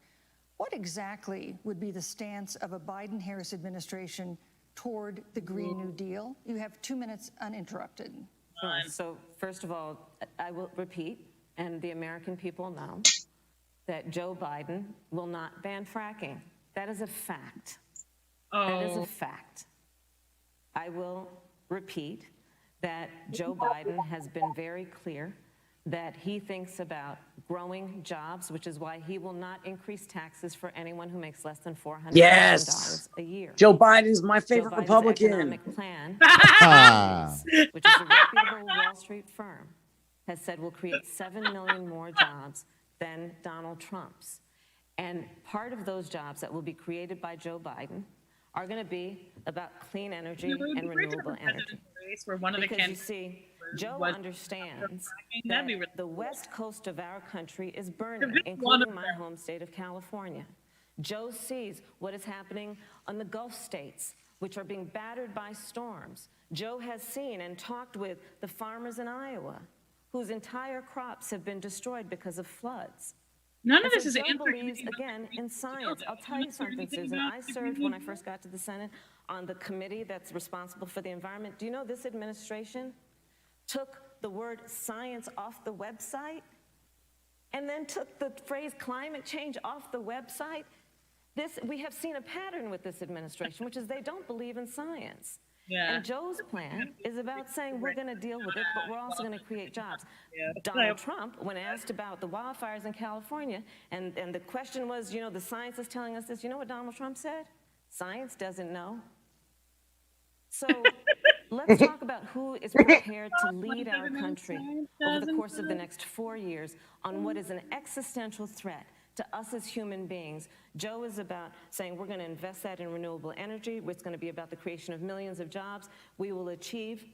What exactly would be the stance of a Biden-Harris administration toward the Green New Deal? You have 2 minutes uninterrupted. Sure. So first of all, I will repeat, and the American people know, that Joe Biden will not ban fracking. That is a fact. That is a fact. I will repeat that Joe Biden has been very clear that he thinks about growing jobs, which is why he will not increase taxes for anyone who makes less than $400,000 Yes. a year. Joe Biden's my Joe favorite Biden's Republican. economic plan, Ah. which is a reputable Wall Street firm, has said will create 7 million more jobs than Donald Trump's. And part of those jobs that will be created by Joe Biden are going to be about clean energy and renewable energy. Where one of the because you see, Joe understands that the west coast of our country is burning, including my home state of California. Joe sees what is happening on the Gulf states, which are being battered by storms. Joe has seen and talked with the farmers in Iowa, whose entire crops have been destroyed because of floods. None of this is Joe believes, again, in science. I'll tell you something, Susan. I served, when I first got to the Senate, on the committee that's responsible for the environment. Do you know this administration took the word science off the website and then took the phrase climate change off the website? We have seen a pattern with this administration, which is they don't believe in science. Yeah. And Joe's plan is about saying we're going to deal with it, but we're also going to create jobs. Donald Trump, when asked about the wildfires in California, and the question was, you know, the science is telling us this, you know what Donald Trump said? Science doesn't know. So let's talk about who is prepared to lead our country over the course of the next 4 years on what is an existential threat to us as human beings. Joe is about saying we're going to invest that in renewable energy. It's going to be about the creation of millions of jobs. We will achieve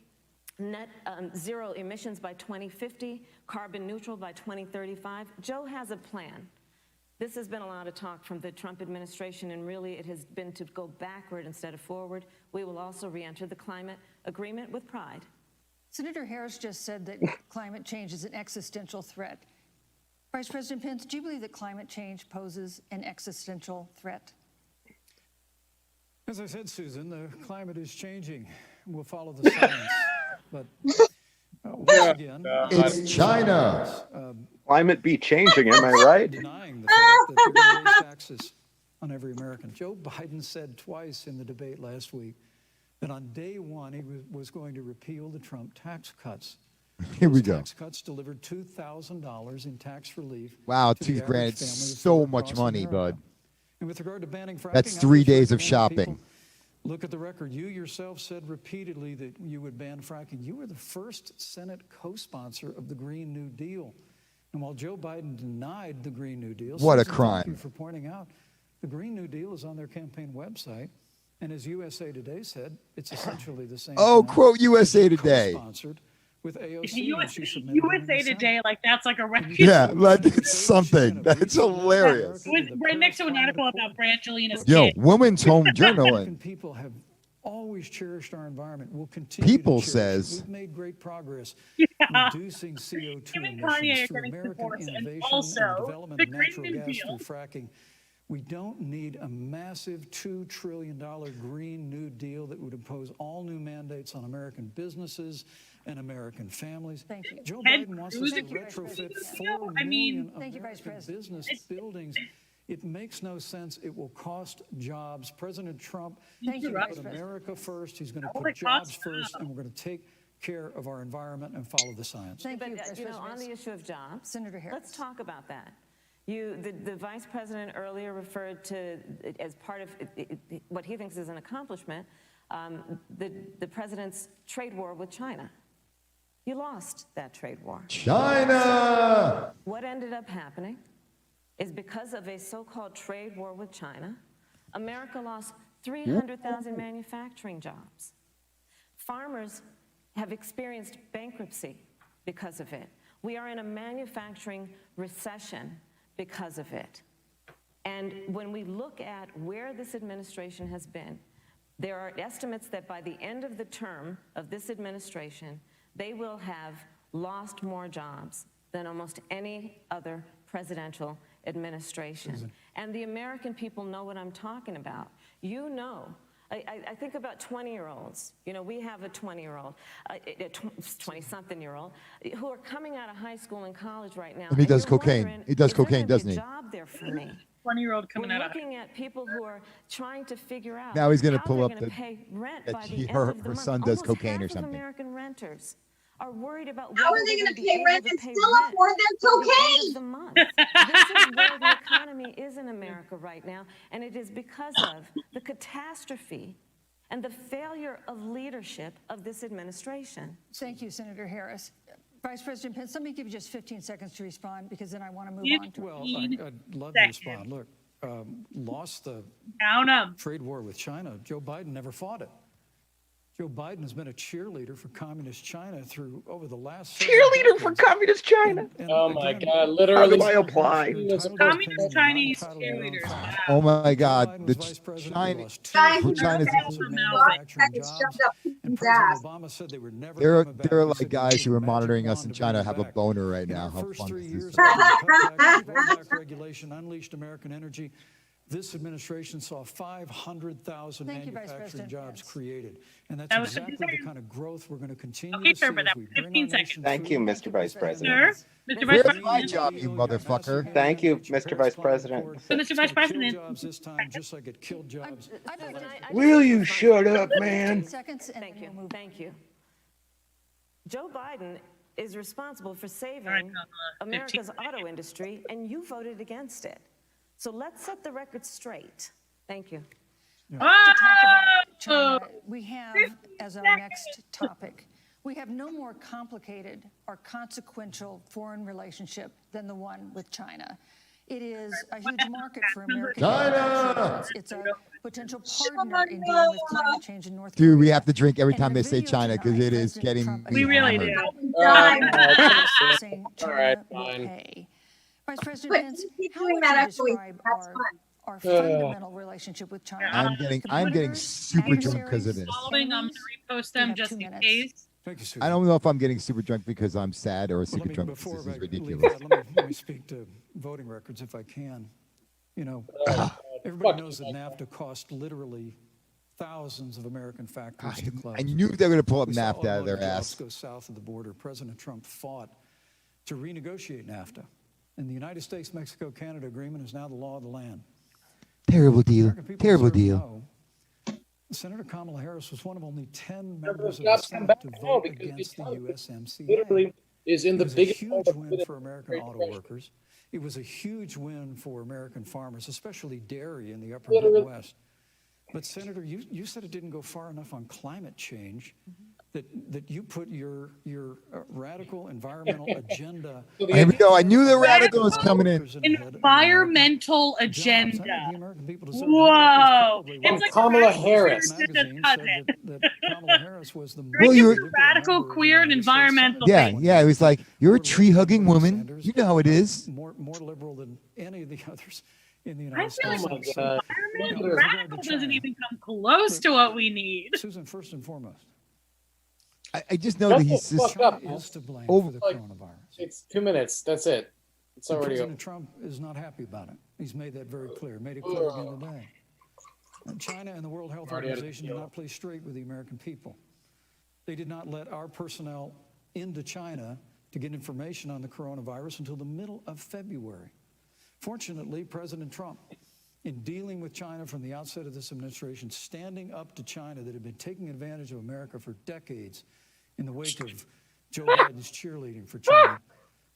net zero emissions by 2050, carbon neutral by 2035. Joe has a plan. This has been a lot of talk from the Trump administration, and really it has been to go backward instead of forward. We will also re-enter the climate agreement with pride. Senator Harris just said that climate change is an existential threat. Vice President Pence, do you believe that climate change poses an existential threat? As I said, Susan, the climate is changing. We'll follow the science. But once again, it's China. Climate be changing, am I right? Denying the fact that they're going to raise taxes on every American. Joe Biden said twice in the debate last week that on day one he was going to repeal the Trump tax cuts. Here we go. Tax cuts delivered $2,000 in tax relief. Wow, to the $2,000, average family so much across money, America. bud. And with regard to banning fracking, That's I 3 wish days we of had shopping. people look at the record. You yourself said repeatedly that you would ban fracking. You were the first Senate co-sponsor of the Green New Deal. And while Joe Biden denied the Green New Deal, What a Susan, crime. Thank you for pointing out the Green New Deal is on their campaign website. And as USA Today said, it's essentially the same. Oh, plan. quote USA Today. Co-sponsored with AOC. USA Today, like that's like a record. Yeah, like it's something. That's hilarious. With, right next to an article about Brangelina's Yo, kid. Women's Home Journal. People have always cherished our environment. We'll continue People to cherish says. it. We've made great progress Yeah. reducing CO2 Him and emissions Kanye are through getting American divorced, and innovation also and development the of Green natural New gas Deal. through fracking. We don't need a massive $2 trillion Green New Deal that would impose all new mandates on American businesses and American families. Thank you. Joe Ted Biden wants us Cruz to accused of retrofit doing 4 I mean- million Thank you, Vice American President. business buildings. It makes no sense. It will cost jobs. President Trump Thank you, is going Vice to put President. America first. He's going to All put it costs jobs first, and we're going to take care of our environment and follow the science. Thank But you, Vice you know, President. on the issue of jobs, Senator Harris. let's talk about that. The vice president earlier referred to, as part of what he thinks is an accomplishment, the president's trade war with China. You lost that trade war. China! What ended up happening is because of a so-called trade war with China, America lost 300,000 manufacturing jobs. Farmers have experienced bankruptcy because of it. We are in a manufacturing recession because of it. And when we look at where this administration has been, there are estimates that by the end of the term of this administration, they will have lost more jobs than almost any other presidential administration. And the American people know what I'm talking about. You know, I think about 20-year-olds. You know, we have a 20-year-old, 20-something-year-old, who are coming out of high school and college right now. And he does you're cocaine. wondering, He does is there cocaine, gonna be doesn't a he? job there for me? 20-year-old coming We're out of looking at people who are trying to figure out Now he's gonna how pull they're up gonna the- pay rent that by he- the her- end of the her month. son does Almost cocaine or half of something. American renters are worried about How whether are they they're going gonna to be pay able rent to and pay still rent afford their by the end cocaine? of the month. This is where the economy is in America right now, and it is because of the catastrophe and the failure of leadership of this administration. Thank you, Senator Harris. Vice President Pence, let me give you just 15 seconds to respond, because then I want to move on to. Well, I'd love to respond. Look, lost the Count 'em. trade war with China, Joe Biden never fought it. Joe Biden has been a cheerleader for communist China through over the last Cheerleader for communist China. Oh my again, God! Literally, How do I apply? Communist Chinese cheerleaders. Oh my God, Biden the was vice president, China, we lost Guys, for China's, manufacturing jobs, and President Obama said they were never coming back. there are He like said guys magic who are monitoring us wand in to China bring have them a back. boner right In now. our How first fun 3 is years, this? cutback regulation unleashed American energy. This administration saw 500,000 Thank you, Vice manufacturing President jobs Pence. created. And that's That was exactly 15 the kind of growth we're going to continue Okay, to sir, see but as that we was bring 15 our nation seconds. Thank you, through Mr. Vice President. Sir, Mr. Vice Where's President. my job, you motherfucker? Thank you, Mr. Vice President. So, Mr. Vice President. jobs this time, just like it killed jobs. Will you shut up, man? Seconds, and Thank then you. we'll move. Thank you. Joe Biden is responsible for saving All right, 15 America's auto industry, and you voted against it. So let's set the record straight. Thank you. To talk about China, we have as our next topic, we have no more complicated or consequential foreign relationship than the one with China. It is a huge market for American manufacturers. It's a potential partner in dealing with climate change in North Korea. Dude, we have to drink every And time in a they say video China because tonight, it is President getting Trump me We really hammered. do. saying All right, China will fine. pay. Vice President But Pence, keep how doing would that you after we- describe that's fun. our fundamental relationship with China? I'm getting super drunk because of this. Following, I'm going to repost them have just 2 in minutes. case. Thank you, Susan. I don't know if I'm getting super drunk because I'm sad or Well, super drunk because before this is I leave ridiculous. that, let me speak to voting records if I can. You know, everybody knows that NAFTA cost literally thousands of American factories to close. I knew they were going to pull up We saw NAFTA out of their automotive jobs ass. go south of the border. President Trump fought to renegotiate NAFTA. And the United States-Mexico Canada agreement is now the law of the land. Terrible deal. American people Terrible deserve to deal. know Senator Kamala Harris was one of only 10 members of the jobs come Senate back to now vote because the against the economy USMCA. literally is in It the was a biggest huge win for American auto workers. It was a huge win for American farmers, especially dairy in the upper Midwest. But Senator, you said it didn't go far enough on climate change, that you put your radical environmental agenda. I knew the radical was coming in. Environmental agenda. Whoa. It's like Kamala Harris. That Kamala Harris was the Well, you're radical, queer, and environmental. yeah. It was like you're a tree hugging woman. You know how it is. more liberal than any of the others in the I United feel States. like environmental radical doesn't even come close to what we need. Susan, first and foremost, I just know that he's just China is to blame for the coronavirus. It's 2 minutes. That's it. It's And already over. President Trump is not happy about it. He's made that very clear. Made it clear again today. And China and the World Health Organization did not play straight with the American people. They did not let our personnel into China to get information on the coronavirus until the middle of February. Fortunately, President Trump, in dealing with China from the outset of this administration, standing up to China that had been taking advantage of America for decades in the wake of Joe Biden's cheerleading for China,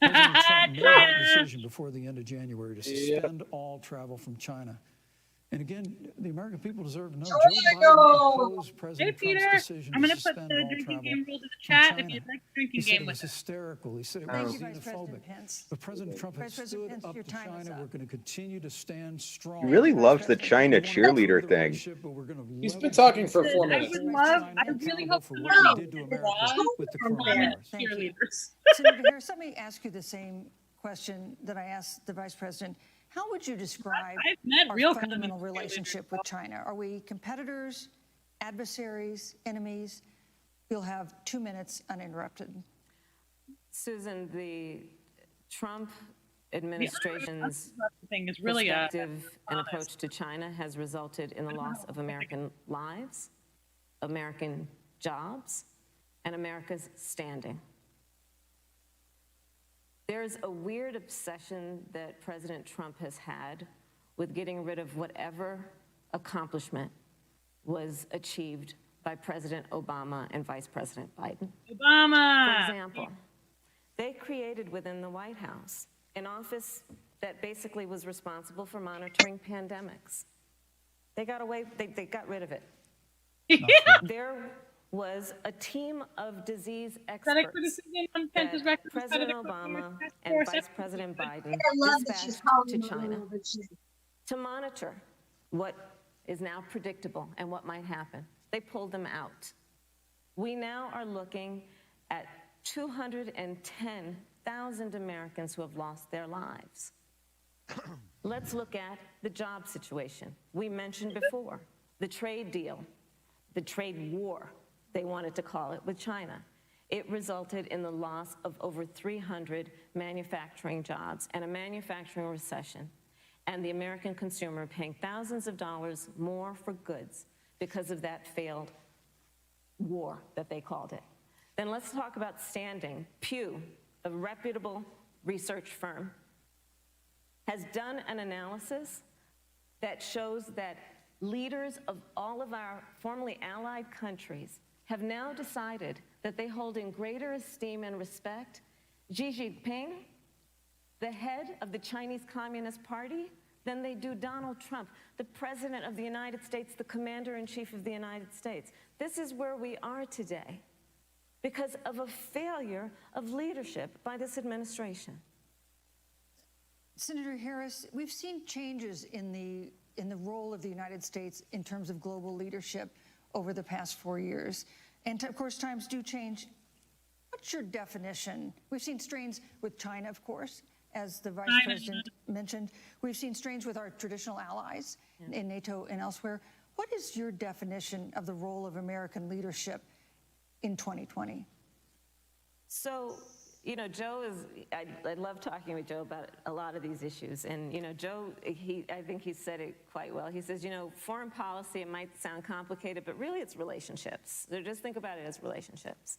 President Trump made that decision before the end of January to suspend all travel from China. And again, the American people deserve to know Joe Biden opposed President Trump's decision I'm to going to put suspend the all drinking travel game rule to the from chat China. if you'd like the drinking He said game it with was us. hysterical. He said it Thank was you, Vice President xenophobic. Pence. But President Trump has Vice President stood Pence, up your to time is China. up. We're going to continue to stand strong. He really loves the China cheerleader thing. He's been talking for 4 I minutes. would love, I really hope for somebody what he did to America with the coronavirus. Thank you. cheerleaders. Senator Harris, let me ask you the same question that I asked the Vice President. How would you describe I've met our real fundamental communist relationship with China? Are we competitors, adversaries, enemies? You'll have 2 minutes uninterrupted. Susan, the Trump administration's thing is really perspective and approach to China has resulted in the loss of American lives, American jobs, and America's standing. There's a weird obsession that President Trump has had with getting rid of whatever accomplishment was achieved by President Obama and Vice President Biden. Obama. For example, they created within the White House an office that basically was responsible for monitoring pandemics. They got away, they got rid of it. There was a team of disease experts that President Obama and Vice President Biden I love that she's dispatched calling to him a China little bit. to monitor what is now predictable and what might happen. They pulled them out. We now are looking at 210,000 Americans who have lost their lives. Let's look at the job situation. We mentioned before the trade deal, the trade war, they wanted to call it, with China. It resulted in the loss of over 300 manufacturing jobs and a manufacturing recession, and the American consumer paying thousands of dollars more for goods because of that failed war that they called it. Then let's talk about standing. Pew, a reputable research firm, has done an analysis that shows that leaders of all of our formerly allied countries have now decided that they hold in greater esteem and respect Xi Jinping, the head of the Chinese Communist Party, than they do Donald Trump, the President of the United States, the Commander-in-Chief of the United States. This is where we are today because of a failure of leadership by this administration. Senator Harris, we've seen changes in the role of the United States in terms of global leadership over the past 4 years. And of course, times do change. What's your definition? We've seen strains with China, of course, as the Vice President mentioned. We've seen strains with our traditional allies in NATO and elsewhere. What is your definition of the role of American leadership in 2020? So, you know, Joe is, I love talking with Joe about a lot of these issues. And, you know, Joe, I think he said it quite well. He says, you know, foreign policy, it might sound complicated, but really it's relationships. So just think about it as relationships.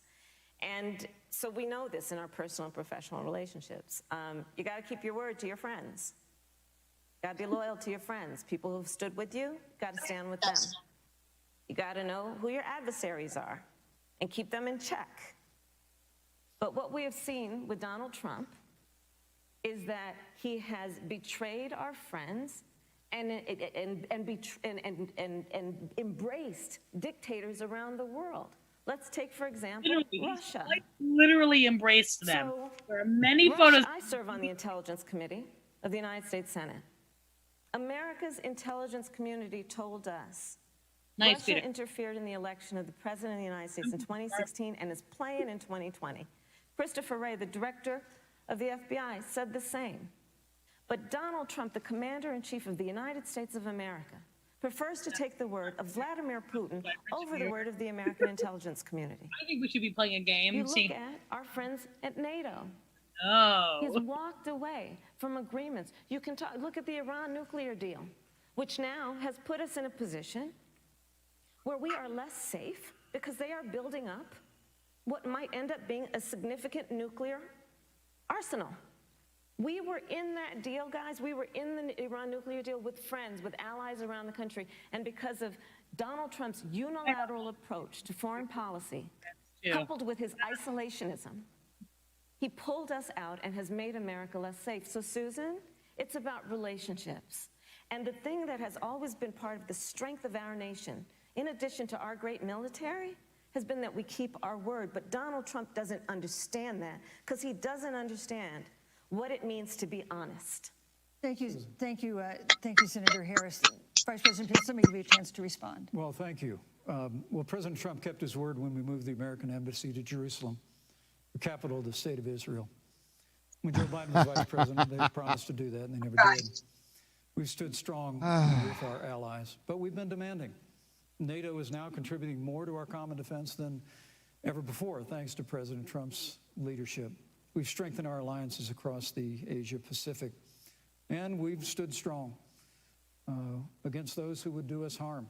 And so we know this in our personal and professional relationships. You got to keep your word to your friends. You got to be loyal to your friends. People who've stood with you, got to stand with them. You got to know who your adversaries are and keep them in check. But what we have seen with Donald Trump is that he has betrayed our friends and embraced dictators around the world. Let's take, for example, Russia. Literally embraced them. So, there are many Russia, photos. I serve on the Intelligence Committee of the United States Senate. America's intelligence community told us Russia interfered in the election of the President of the United States in 2016 and is playing in 2020. Christopher Wray, the director of the FBI, said the same. But Donald Trump, the Commander-in-Chief of the United States of America, prefers to take the word of Vladimir Putin over the word of the American intelligence community. I think we should be playing a game. You look at our friends at NATO. Oh. He's walked away from agreements. You can look at the Iran nuclear deal, which now has put us in a position where we are less safe because they are building up what might end up being a significant nuclear arsenal. We were in that deal, guys. We were in the Iran nuclear deal with friends, with allies around the country. And because of Donald Trump's unilateral approach to foreign policy, coupled with his isolationism, he pulled us out and has made America less safe. So, Susan, it's about relationships. And the thing that has always been part of the strength of our nation, in addition to our great military, has been that we keep our word. But Donald Trump doesn't understand that because he doesn't understand what it means to be honest. Thank you, Senator Harris. Vice President Pence, let me give you a chance to respond. Well, thank you. Well, President Trump kept his word when we moved the American embassy to Jerusalem, the capital of the state of Israel. When Joe Biden was vice president, they promised to do that, and they never did. We've stood strong with our allies, but we've been demanding. NATO is now contributing more to our common defense than ever before, thanks to President Trump's leadership. We've strengthened our alliances across the Asia-Pacific, and we've stood strong against those who would do us harm.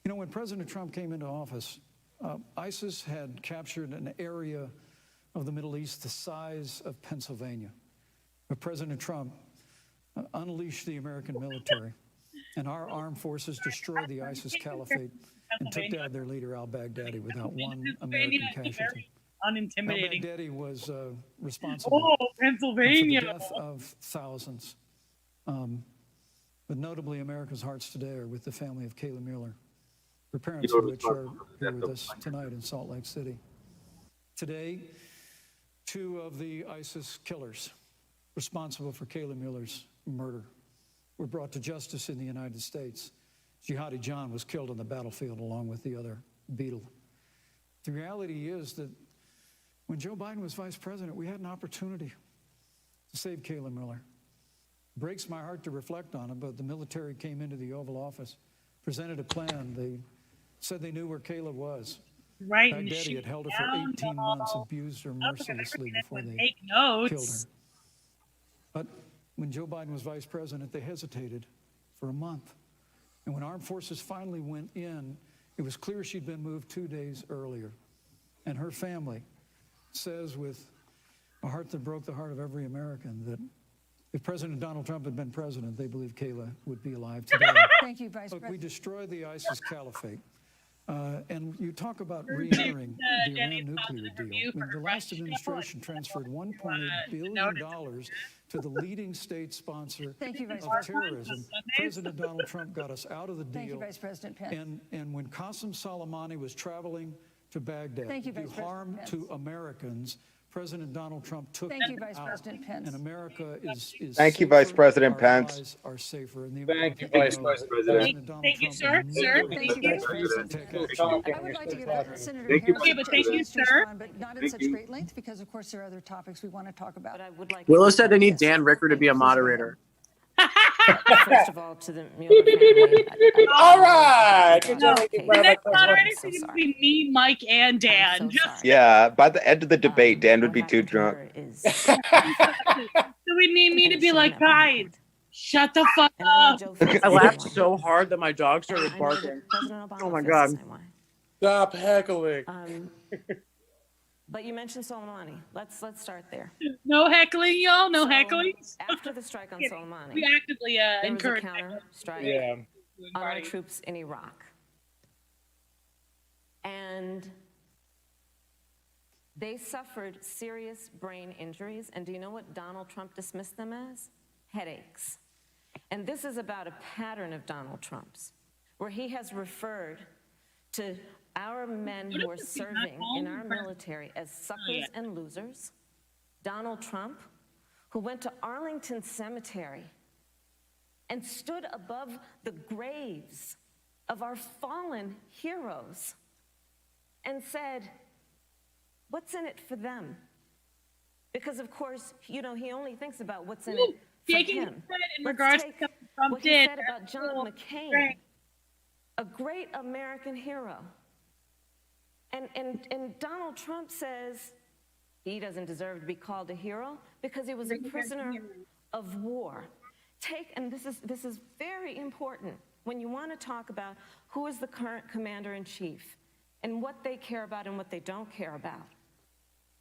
You know, when President Trump came into office, ISIS had captured an area of the Middle East the size of Pennsylvania. But President Trump unleashed the American military, and our armed forces destroyed the ISIS caliphate and took down their leader, al-Baghdadi, without one American casualty. Unintimidating. Al-Baghdadi was responsible for the death of thousands. But notably, America's hearts today are with the family of Kayla Mueller, her parents of which are here with us tonight in Salt Lake City. Today, two of the ISIS killers responsible for Kayla Mueller's murder were brought to justice in the United States. Jihadi John was killed on the battlefield along with the other Beatle. The reality is that when Joe Biden was vice president, we had an opportunity to save Kayla Miller. It breaks my heart to reflect on it, but the military came into the Oval Office, presented a plan. They said they knew where Kayla was. Right. Baghdadi had held her for 18 months, abused her mercilessly before they take killed notes. her. But when Joe Biden was vice president, they hesitated for a month. And when armed forces finally went in, it was clear she'd been moved 2 days earlier. And her family says with a heart that broke the heart of every American that if President Donald Trump had been president, they believe Kayla would be alive today. Thank you, Vice Look, President. we destroyed the ISIS caliphate. And you talk about re-entering the Iran nuclear deal. I mean, the last administration transferred $1.8 billion to the leading state sponsor of terrorism. President Donald Trump got us out of the deal. Thank you, Vice President Pence. And when Qasem Soleimani was traveling to Baghdad to do harm to Americans, President Donald Trump took Thank you, him Vice out. President Pence. And America is Thank you, Vice safer, President our Pence. allies are safer. And the Thank you, American Vice people President. know Thank you, President sir. Trump will Thank you, Vice President. take I action. would like to give Senator Thank you. Harris Okay, but thank you, a chance to sir. respond, but not at such great length, because of course there are other topics we want to talk about. But I would like Willow said they need Dan Ricker to be a moderator. first of all, to the Mueller family. All right. No, The next moderator so is going to sorry. be me, Mike, and Dan. I'm so Just sorry. Yeah, by the end of the debate, Dan would be What too happened to drunk. her is- so we need me to be like, guys, shut the fuck And I know up. Joe thinks I the laughed same way. so hard that my dog started I know that barking. President Obama Oh my feels God. the same way. Stop heckling. But you mentioned Soleimani. Let's start there. No heckling, y'all. No So, heckling. After the strike on Soleimani, We actively there was a encourage counter strike Yeah. on our troops in Iraq. And they suffered serious brain injuries. And do you know what Donald Trump dismissed them as? Headaches. And this is about a pattern of Donald Trump's, where he has referred to our men who are serving in our military as suckers and losers. Donald Trump, who went to Arlington Cemetery and stood above the graves of our fallen heroes and said, what's in it for them? Because, of course, you know, he only thinks about what's in it for taking him. credit in Let's regards take to Trump what he did. said about John McCain, Right. a great American hero. And Donald Trump says he doesn't deserve to be called a hero because he was a prisoner of war. And this is very important when you want to talk about who is the current commander-in-chief and what they care about and what they don't care about.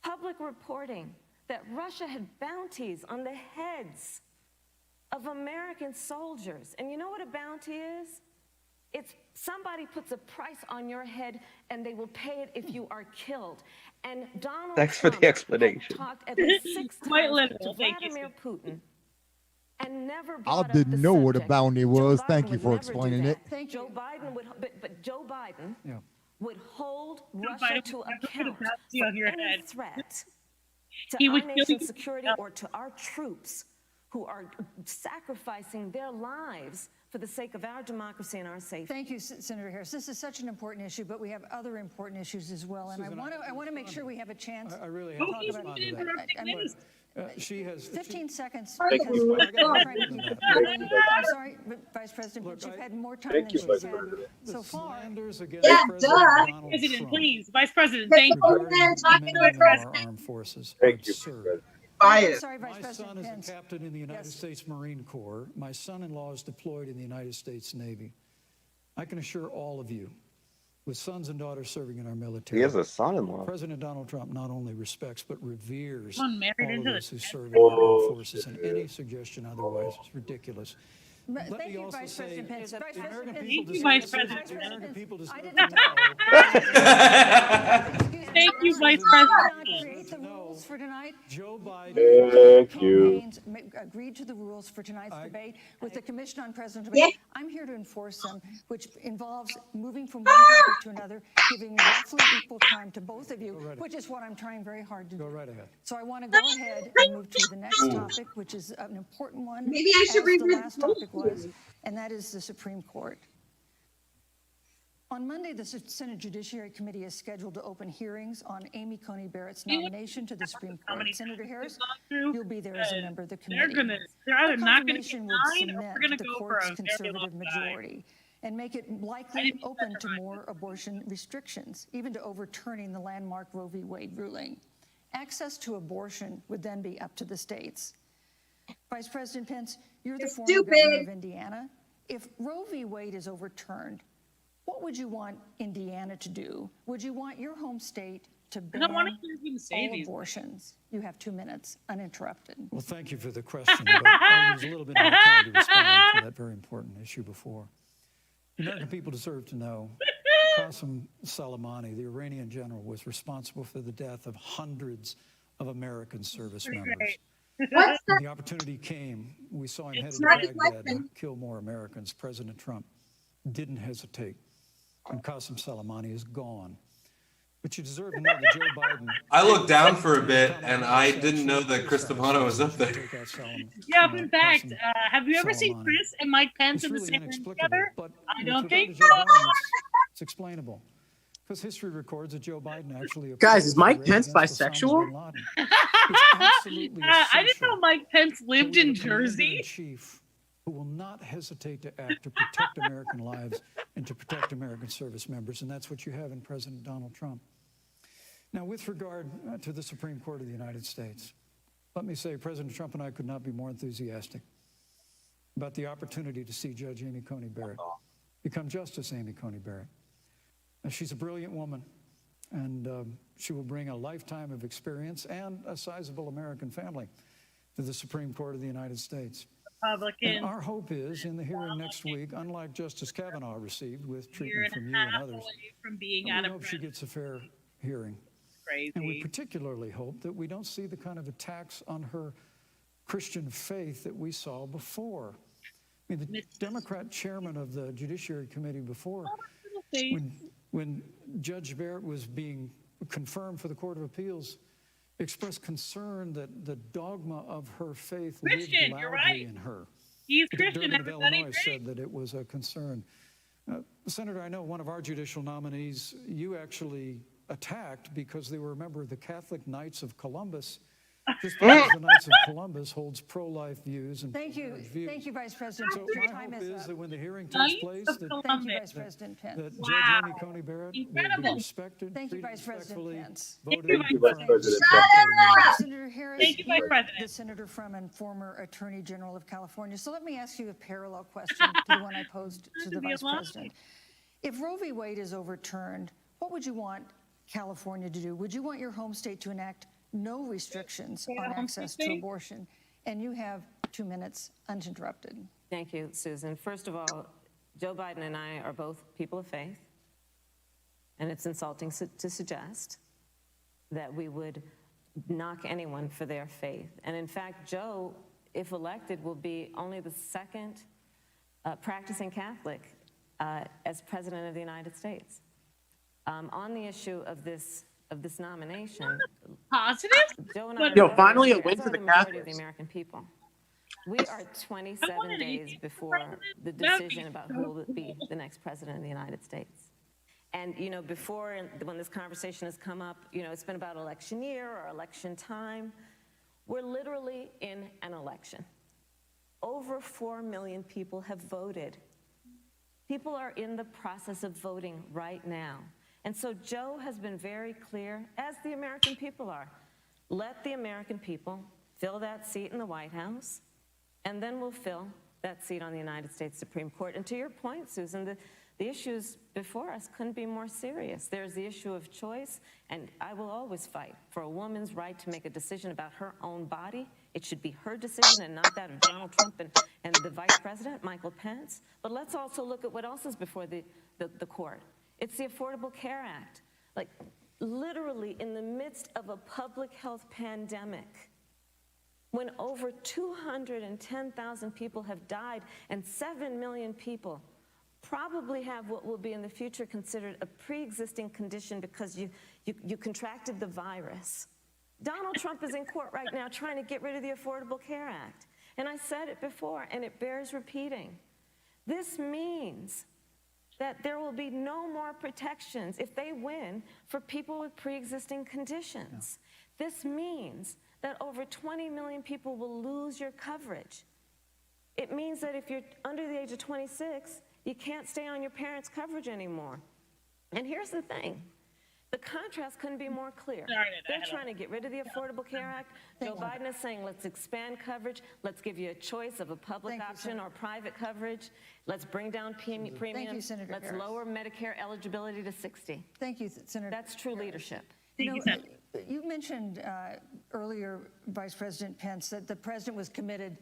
Public reporting that Russia had bounties on the heads of American soldiers. And you know what a bounty is? It's somebody puts a price on your head and they will pay it if you are killed. And Donald Thanks for Trump the explanation. had talked at least 6 Quite times literal. to Thank you. Vladimir Putin and never I brought up didn't the know what a subject. bounty Joe was. Biden Thank you would for never do explaining that. it. Thank Joe Biden would, but Joe Biden Yeah. would hold Joe Russia Biden to would never put a account bounty for on your any head. threat to He our would kill nation's you. security or to our troops who are sacrificing their lives for the sake of our democracy and our safety. Thank you, Senator Harris. This is such an important issue, but we have other important issues as well. And Susan, I want to make sure we have a chance. I really Oh, have to he's respond been to that. interrupting I mean, me. She has 15 seconds. Thank because you. I'm I'm sorry, but Vice President, Look, but you've I- had more time Thank than you, she's Vice had President. so far. Slanders against Yeah, President duh. Donald President, Trump please. Vice President, thank you. regarding Talking men to in our President. armed forces are Thank you, absurd. President. I'm Bias. sorry, Vice My President son is Pence. a captain in the United Yes. States Marine Corps. My son-in-law is deployed in the United States Navy. I can assure all of you, with sons and daughters serving in our military, He has a son-in-law. President Donald Trump not only respects but reveres Someone married all of into those the who serve in our armed forces, and any suggestion otherwise is ridiculous. Let Thank me you, also Vice say, President Pence. Vice the American President people Thank you, deserve Vice to know- President. the American people I deserve didn't to know. Thank you, Vice Did not President. create the rules for tonight. Joe Biden. Thank you. Campaigns agreed to the rules for tonight's debate with the Commission on Presidential Debate. I'm here to enforce them, which involves moving from one topic to another, giving roughly equal time to both of you, right ahead. which is what I'm trying very hard to do. Go right ahead. So I want to go ahead and move to the next topic, which is an important one. Maybe I should as the reread last the rules topic for was, and that is the Supreme Court. On Monday, the Senate Judiciary Committee is scheduled to open hearings on Amy Coney Barrett's nomination to the Supreme Court. Senator Harris, you'll be there as a member of the committee. They're either not going to Confirmation be would 9 or cement we're going to the go for court's a very conservative long time. majority and make it likely open to more abortion restrictions, even to overturning the landmark Roe v. Wade ruling. Access to abortion would then be up to the states. Vice President Pence, you're the former governor of Indiana. If Roe v. Wade is overturned, what would you want Indiana to do? Would you want your home state to ban all abortions? You have 2 minutes, uninterrupted. Well, thank you for the question, but I was a little bit more time to respond to that very important issue before. The American people deserve to know Qasem Soleimani, the Iranian general, was responsible for the death of hundreds of American service members. When the opportunity came, we saw him headed to Baghdad to kill more Americans. President Trump didn't hesitate, and Qasem Soleimani is gone. But you deserve to know that Joe Biden... I looked down for a bit, and I didn't know that Chris Stefano was up there. Yeah, in fact, have you ever seen Chris and Mike Pence in the same room together? I don't think so. It's explainable. Because history records that Joe Biden actually... Guys, is Mike Pence bisexual? I didn't know Mike Pence lived in Jersey. Who will not hesitate to act to protect American lives and to protect American service members. And that's what you have in President Donald Trump. Now, with regard to the Supreme Court of the United States, let me say President Trump and I could not be more enthusiastic about the opportunity to see Judge Amy Coney Barrett become Justice Amy Coney Barrett. Now, she's a brilliant woman, and she will bring a lifetime of experience and a sizable American family to the Supreme Court of the United States. And our hope is, in the hearing next week, unlike Justice Kavanaugh received with treatment from you and others, we hope she gets a fair hearing. And we particularly hope that we don't see the kind of attacks on her Christian faith that we saw before. I mean, the Democrat chairman of the Judiciary Committee before, when Judge Barrett was being confirmed for the Court of Appeals, expressed concern that the dogma of her faith lived loudly in her. He's Christian, Durbin of Illinois said that it was a concern. Senator, I know one of our judicial nominees you actually attacked because they were a member of the Catholic Knights of Columbus. Just because the Knights of Columbus holds pro-life views and Thank you, Vice President. So my hope is that when the hearing takes place, thank you, Vice President Pence. that Judge Amy Coney Barrett will be respected, Thank you, treated Vice President respectfully, Pence. voted Thank you, Vice President. Senator Harris, Thank you, Vice you're President. the senator from and former Attorney General of California. So let me ask you a parallel question to the one I posed to the Vice President. If Roe v. Wade is overturned, what would you want California to do? Would you want your home state to enact no restrictions on access to abortion? And you have 2 minutes uninterrupted. Thank you, Susan. First of all, Joe Biden and I are both people of faith, and it's insulting to suggest that we would knock anyone for their faith. And in fact, Joe, if elected, will be only the second practicing Catholic as President of the United States. On the issue of this nomination, positive. Joe and I Yo, finally a win for the majority of Catholics. the American people. We are 27 days before the decision about who will be the next president of the United States. And, you know, before, when this conversation has come up, you know, it's been about election year or election time. We're literally in an election. Over 4 million people have voted. People are in the process of voting right now. And so Joe has been very clear, as the American people are. Let the American people fill that seat in the White House, and then we'll fill that seat on the United States Supreme Court. And to your point, Susan, the issues before us couldn't be more serious. There's the issue of choice, and I will always fight for a woman's right to make a decision about her own body. It should be her decision and not that of Donald Trump and the Vice President, Michael Pence. But let's also look at what else is before the court. It's the Affordable Care Act. Like, literally in the midst of a public health pandemic, when over 210,000 people have died and 7 million people probably have what will be in the future considered a pre-existing condition because you contracted the virus. Donald Trump is in court right now trying to get rid of the Affordable Care Act. And I said it before, and it bears repeating. This means that there will be no more protections if they win for people with pre-existing conditions. This means that over 20 million people will lose your coverage. It means that if you're under the age of 26, you can't stay on your parents' coverage anymore. And here's the thing. The contrast couldn't be more clear. They're trying to get rid of the Affordable Care Act. Joe Biden is saying, let's expand coverage. Let's give you a choice of a public option or private coverage. Let's bring down premiums. Thank you, Senator Let's Harris. lower Medicare eligibility to 60. Thank you, Senator. That's true leadership. You mentioned earlier, Vice President Pence, that the president was committed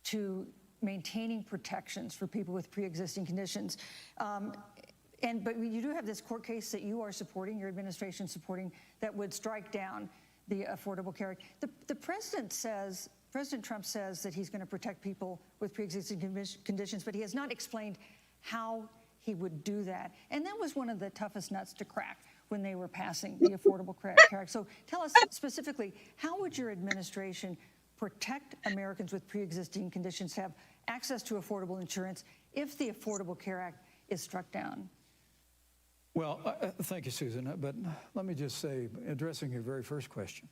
to maintaining protections for people with pre-existing conditions. But you do have this court case that you are supporting, your administration supporting, that would strike down the Affordable Care Act. The president says, President Trump says that he's going to protect people with pre-existing conditions, but he has not explained how he would do that. And that was one of the toughest nuts to crack when they were passing the Affordable Care Act. So tell us specifically, how would your administration protect Americans with pre-existing conditions to have access to affordable insurance if the Affordable Care Act is struck down? Well, thank you, Susan. But let me just say, addressing your very first question,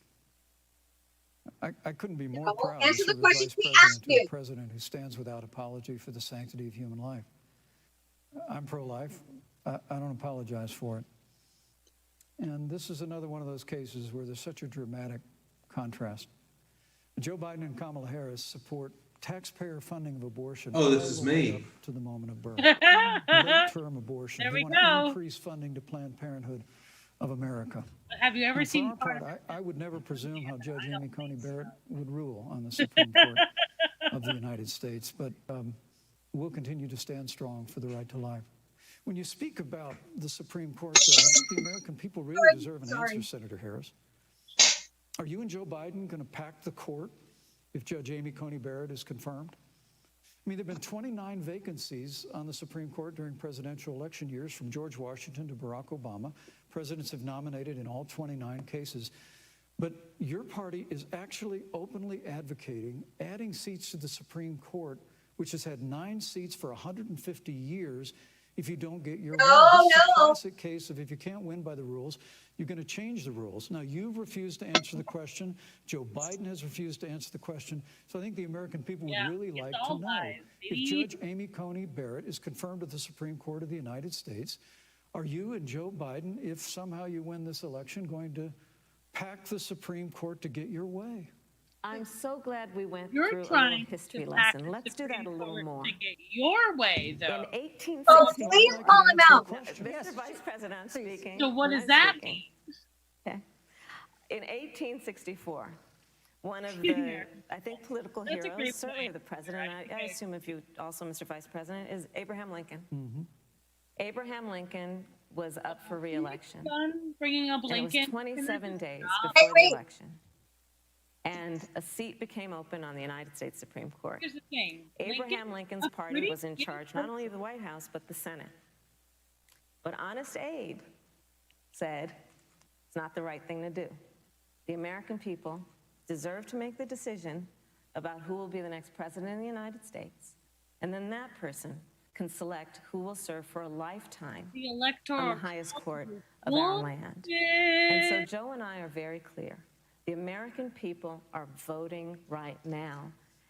I couldn't be more proud to serve as Vice President to a president who stands without apology for the sanctity of human life. I'm pro-life. I don't apologize for it. And this is another one of those cases where there's such a dramatic contrast. Joe Biden and Kamala Harris support taxpayer funding of abortion. Oh, this is me. Up to the moment of birth. Late-term abortion. There we want go. to increase funding to Planned Parenthood of America. Have you ever And seen for our part, I would never presume how Judge Amy Coney Barrett would rule on the Supreme Court of the United States, but we'll continue to stand strong for the right to life. When you speak about the Supreme Court, though, I think the American people really deserve an answer, Senator Harris. Are you and Joe Biden going to pack the court if Judge Amy Coney Barrett is confirmed? I mean, there have been 29 vacancies on the Supreme Court during presidential election years, from George Washington to Barack Obama. Presidents have nominated in all 29 cases. But your party is actually openly advocating adding seats to the Supreme Court, which has had 9 seats for 150 years, if you don't get your way. This is a classic case of if you can't win by the rules, you're going to change the rules. Now, you've refused to answer the question. Joe Biden has refused to answer the question. So I think the American people would really like to know, if Judge Amy Coney Barrett is confirmed to the Supreme Court of the United States, are you and Joe Biden, if somehow you win this election, going to pack the Supreme Court to get your way? I'm so glad we went through a little history lesson. Let's do that a little more. To get your way, though. In 1860, Oh, please call him out. Mr. Vice President, I'm speaking. So what does that mean? Okay. In 1864, one of the, I think, political heroes, certainly the president, I assume if you also, Mr. Vice President, is Abraham Lincoln. Mm-hmm. Abraham Lincoln was up for re-election. Done bringing up Lincoln. And it was 27 days before the election. And a seat became open on the United States Supreme Court. Here's the thing. Abraham Lincoln's party was in charge, not only of the White House, but the Senate. But Honest Abe said it's not the right thing to do. The American people deserve to make the decision about who will be the next president of the United States. And then that person can select who will serve for a lifetime on the highest court of our land. And so Joe and I are very clear. The American people are voting right now,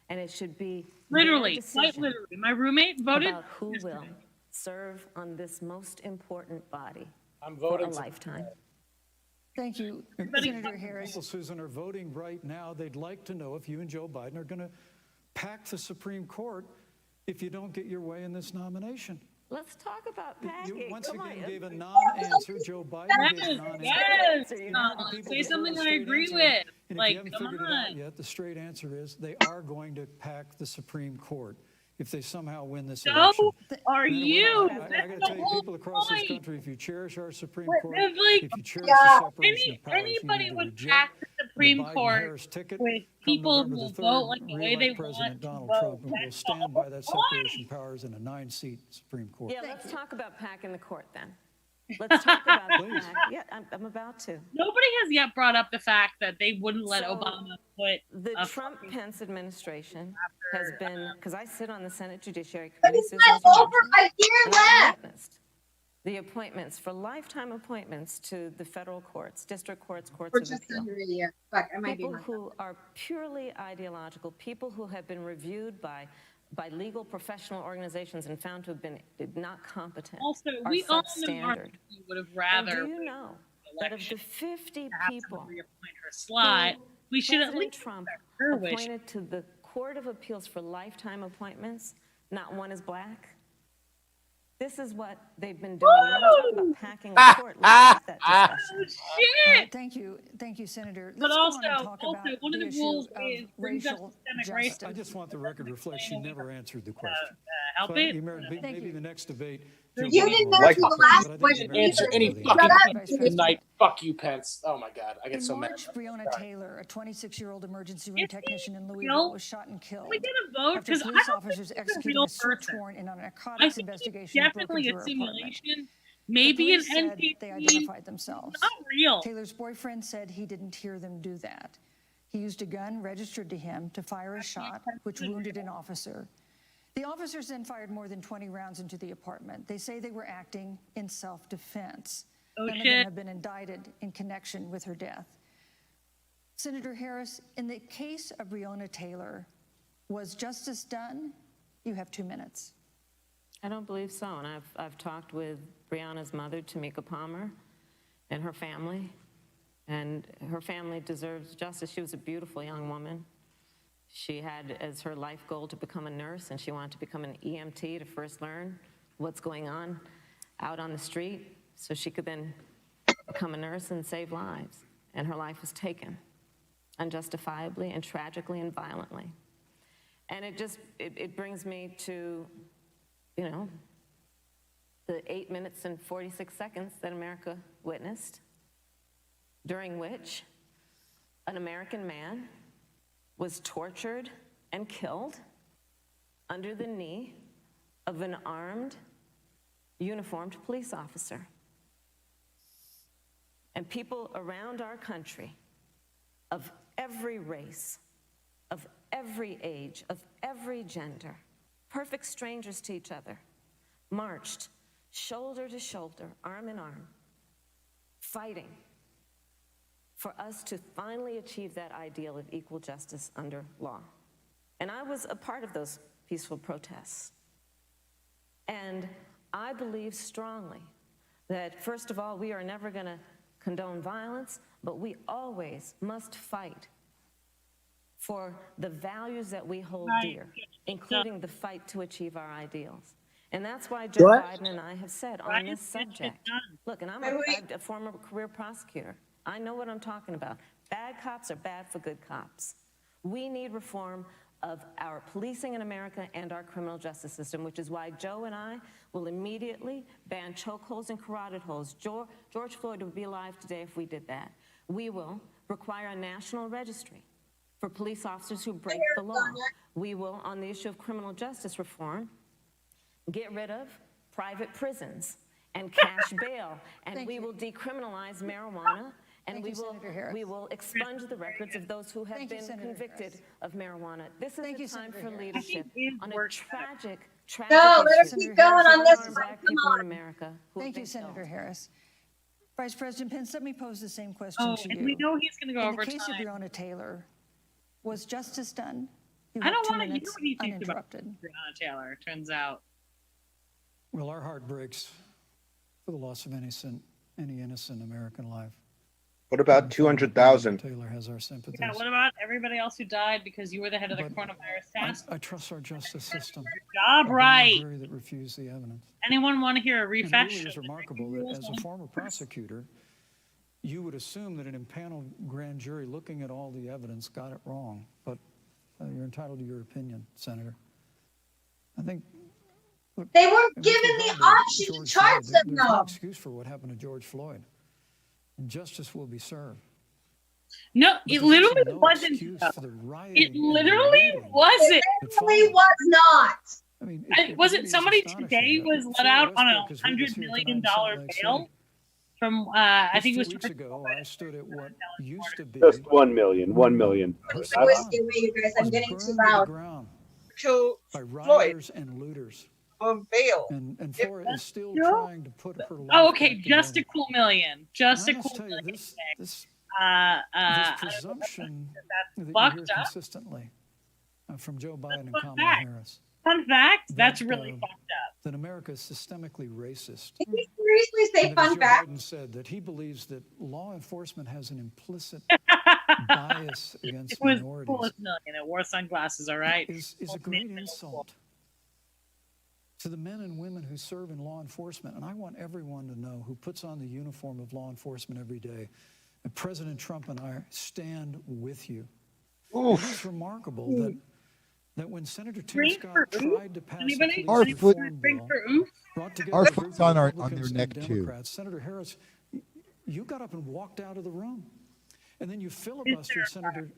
and it should be literally, quite literally. My roommate voted about who will serve on this most important body I'm for voting a lifetime. Thank you, Senator Harris. People, Susan, are voting right now. They'd like to know if you and Joe Biden are going to pack the Supreme Court if you don't get your way in this nomination. Let's talk about packing. You once again gave a non-answer. Joe Biden gave a non-answer. Yes, say something I agree with. And Like, if you haven't come figured it out on. yet, the straight answer is they are going to pack the Supreme Court if they somehow win this So election. are you? I got to tell you, people across this country, if you cherish our Supreme Court, There's like, if you cherish the separation of powers, anybody you need to would reject pack the Supreme the Court Biden-Harris ticket. with Come people November who the will 3rd, vote like the way re-elect they President want to Donald vote. Trump, and we'll That's stand the by that whole separation of powers in a 9-seat Supreme Court. Yeah, let's talk about packing the court then. Let's talk about that. Yeah, I'm about to. Nobody has yet brought up the fact that they wouldn't let So, Obama put the Trump-Pence administration has been, because I sit on the Senate Judiciary But Committee, it's Susan, not as you over mentioned, a year and I left. witnessed the appointments for lifetime appointments to the federal courts, district courts, courts Or of just appeal. under a year. Fuck, I might be People wrong. who are purely ideological, people who have been reviewed by legal professional organizations and found to have been not competent. Also, are we all substandard. would have And rather. do you know that of the 50 people reappoint her slot, we should at President least Trump her wish. appointed to the Court of Appeals for lifetime appointments, not one is black? This is what they've been doing. You want to talk about packing the court? Let's have that discussion. Shit! Thank you, Senator. But Let's go also, on and talk about one of the issue rules of is brings up racial systemic justice. racism. I just want the record to reflect she never answered the question. Help So it. maybe the next debate. You didn't answer the last question Answer either. any Shut fucking up, question dude. tonight. Fuck you, Pence. Oh my God, I get In so mad. March, Breonna Taylor, a 26-year-old emergency room Is he technician in real? Louisville, was shot and killed Can we get a vote? after Because I police don't officers think he's a executed real a search person. warrant in a I narcotics think he's investigation and broke definitely into a her apartment. simulation. The Maybe an police said NPC. they identified themselves. Not real. Taylor's boyfriend said he didn't hear them do that. He used a gun registered to him to fire a shot, which wounded an officer. The officers then fired more than 20 rounds into the apartment. They say they were acting in self-defense. Oh, None of shit. them have been indicted in connection with her death. Senator Harris, in the case of Breonna Taylor, was justice done? You have 2 minutes. I don't believe so. And I've talked with Breonna's mother, Tamika Palmer, and her family. And her family deserves justice. She was a beautiful young woman. She had as her life goal to become a nurse, and she wanted to become an EMT to first learn what's going on out on the street so she could then become a nurse and save lives. And her life was taken unjustifiably and tragically and violently. And it brings me to, you know, the 8 minutes and 46 seconds that America witnessed, during which an American man was tortured and killed under the knee of an armed, uniformed police officer. And people around our country of every race, of every age, of every gender, perfect strangers to each other, marched shoulder to shoulder, arm in arm, fighting for us to finally achieve that ideal of equal justice under law. And I was a part of those peaceful protests. And I believe strongly that, first of all, we are never going to condone violence, but we always must fight for the values that we hold dear, including the fight to achieve our ideals. And that's why Joe Biden and I have said on this subject, look, and I'm a former career prosecutor. I know what I'm talking about. Bad cops are bad for good cops. We need reform of our policing in America and our criminal justice system, which is why Joe and I will immediately ban chokeholds and carotid holds. George Floyd would be alive today if we did that. We will require a national registry for police officers who break the law. We will, on the issue of criminal justice reform, get rid of private prisons and cash bail, and we will decriminalize marijuana. And we will expunge the records of those who have been convicted of marijuana. This is the time for leadership on a tragic No, let her keep going on this one. black Come people in on. America. Thank you, Senator Harris. Vice President Pence, let me pose the same question to you. And we know he's going to go In over the case time. of Breonna Taylor, was justice done? You I have don't 2 want to. You know minutes what he thinks about uninterrupted. Breonna Taylor. Turns out. Well, our heart breaks for the loss of any innocent American life. What about 200,000? Taylor has our sympathies. Yeah. What about everybody else who died because you were the head of the But coronavirus task? I trust our justice system. Job right. Jury that refused the evidence. Anyone want to hear a And it refresh? really is remarkable that as a former prosecutor, you would assume that an impaneled grand jury looking at all the evidence got it wrong. But you're entitled to your opinion, Senator. I think. Look, They weren't with given the regard to option to George charge Floyd, them, there's no though. excuse for what happened to George Floyd. And justice will be served. No, But it there's literally also no wasn't. excuse for the rioting It and literally looting wasn't. It really was not. I mean, was it somebody astonishing. today was let out on a $100 million bail from I think it was 2 weeks ago. I stood at what used to be Just 1 million. 1 million. Whiskey away, you guys. I'm getting too loud. To by Floyd rioters and looters. on bail. And Flora is still trying to put her life Oh, okay, back just together. a cool million. Just a And I must cool tell you, million. this I presumption that you fucked hear up. consistently from Joe Biden and Fun Kamala fact. Harris. Fun fact, that's that, really fucked up. That America is systemically racist. Did you seriously say And as fun Joe fact? Biden said that he believes that law enforcement has an implicit bias against It was minorities. coolest million. It wore sunglasses, all right? Is a great insult to the men and women who serve in law enforcement. And I want everyone to know who puts on the uniform of law enforcement every day. And President Trump and I stand with you. It's remarkable that when Senator Tim Scott tried to pass a police reform bill, brought together Our foot's on their Republicans neck and too. Democrats, Senator Harris, you got up and walked out of the room. And then you filibustered Senator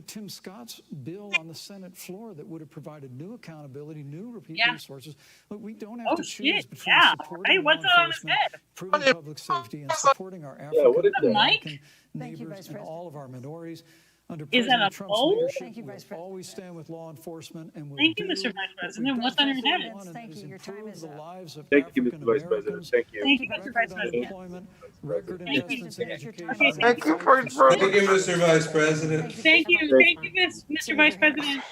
Tim Scott's bill on the Senate floor that would have provided new accountability, new resources. Look, we don't have to choose between supporting law enforcement, improving public safety, and supporting our African American neighbors and all of our minorities. Under President Trump's leadership, we'll always stand with law enforcement and we'll Thank you, Mr. Vice President. What's on your head? Thank you. Your time is up. Thank you, Mr. Vice President. Thank you. Thank you, Mr. Vice President. Employment, record investments in education. Thank you, Mr. Vice President. Thank you, Mr. Vice President.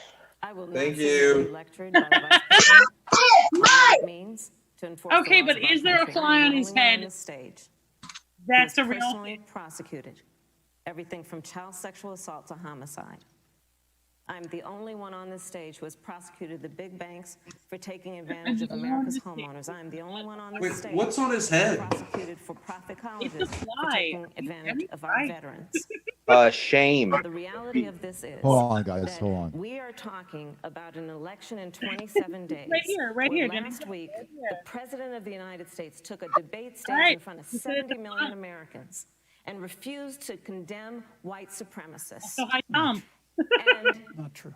I will Thank you. lectured by the Vice President on what it means to enforce the Okay, laws but of our is there a country. fly I'm on the his only one on head? this stage That's who a has real personally thing. prosecuted everything from child sexual assault to homicide. I'm the only one on this stage who has prosecuted the big banks for taking advantage of America's homeowners. I'm the only one on this Wait, stage what's on his head? prosecuted for-profit colleges for fly. taking advantage of our veterans. Shame. The reality of this is Hold on, guys. that Hold on. we are talking about an election in 27 days. Right here, where Jenny. last week, Right here. the President of the United States took a debate stage Right. in front of 70 million Americans and refused to condemn white supremacists. So hi, Tom. And Not true.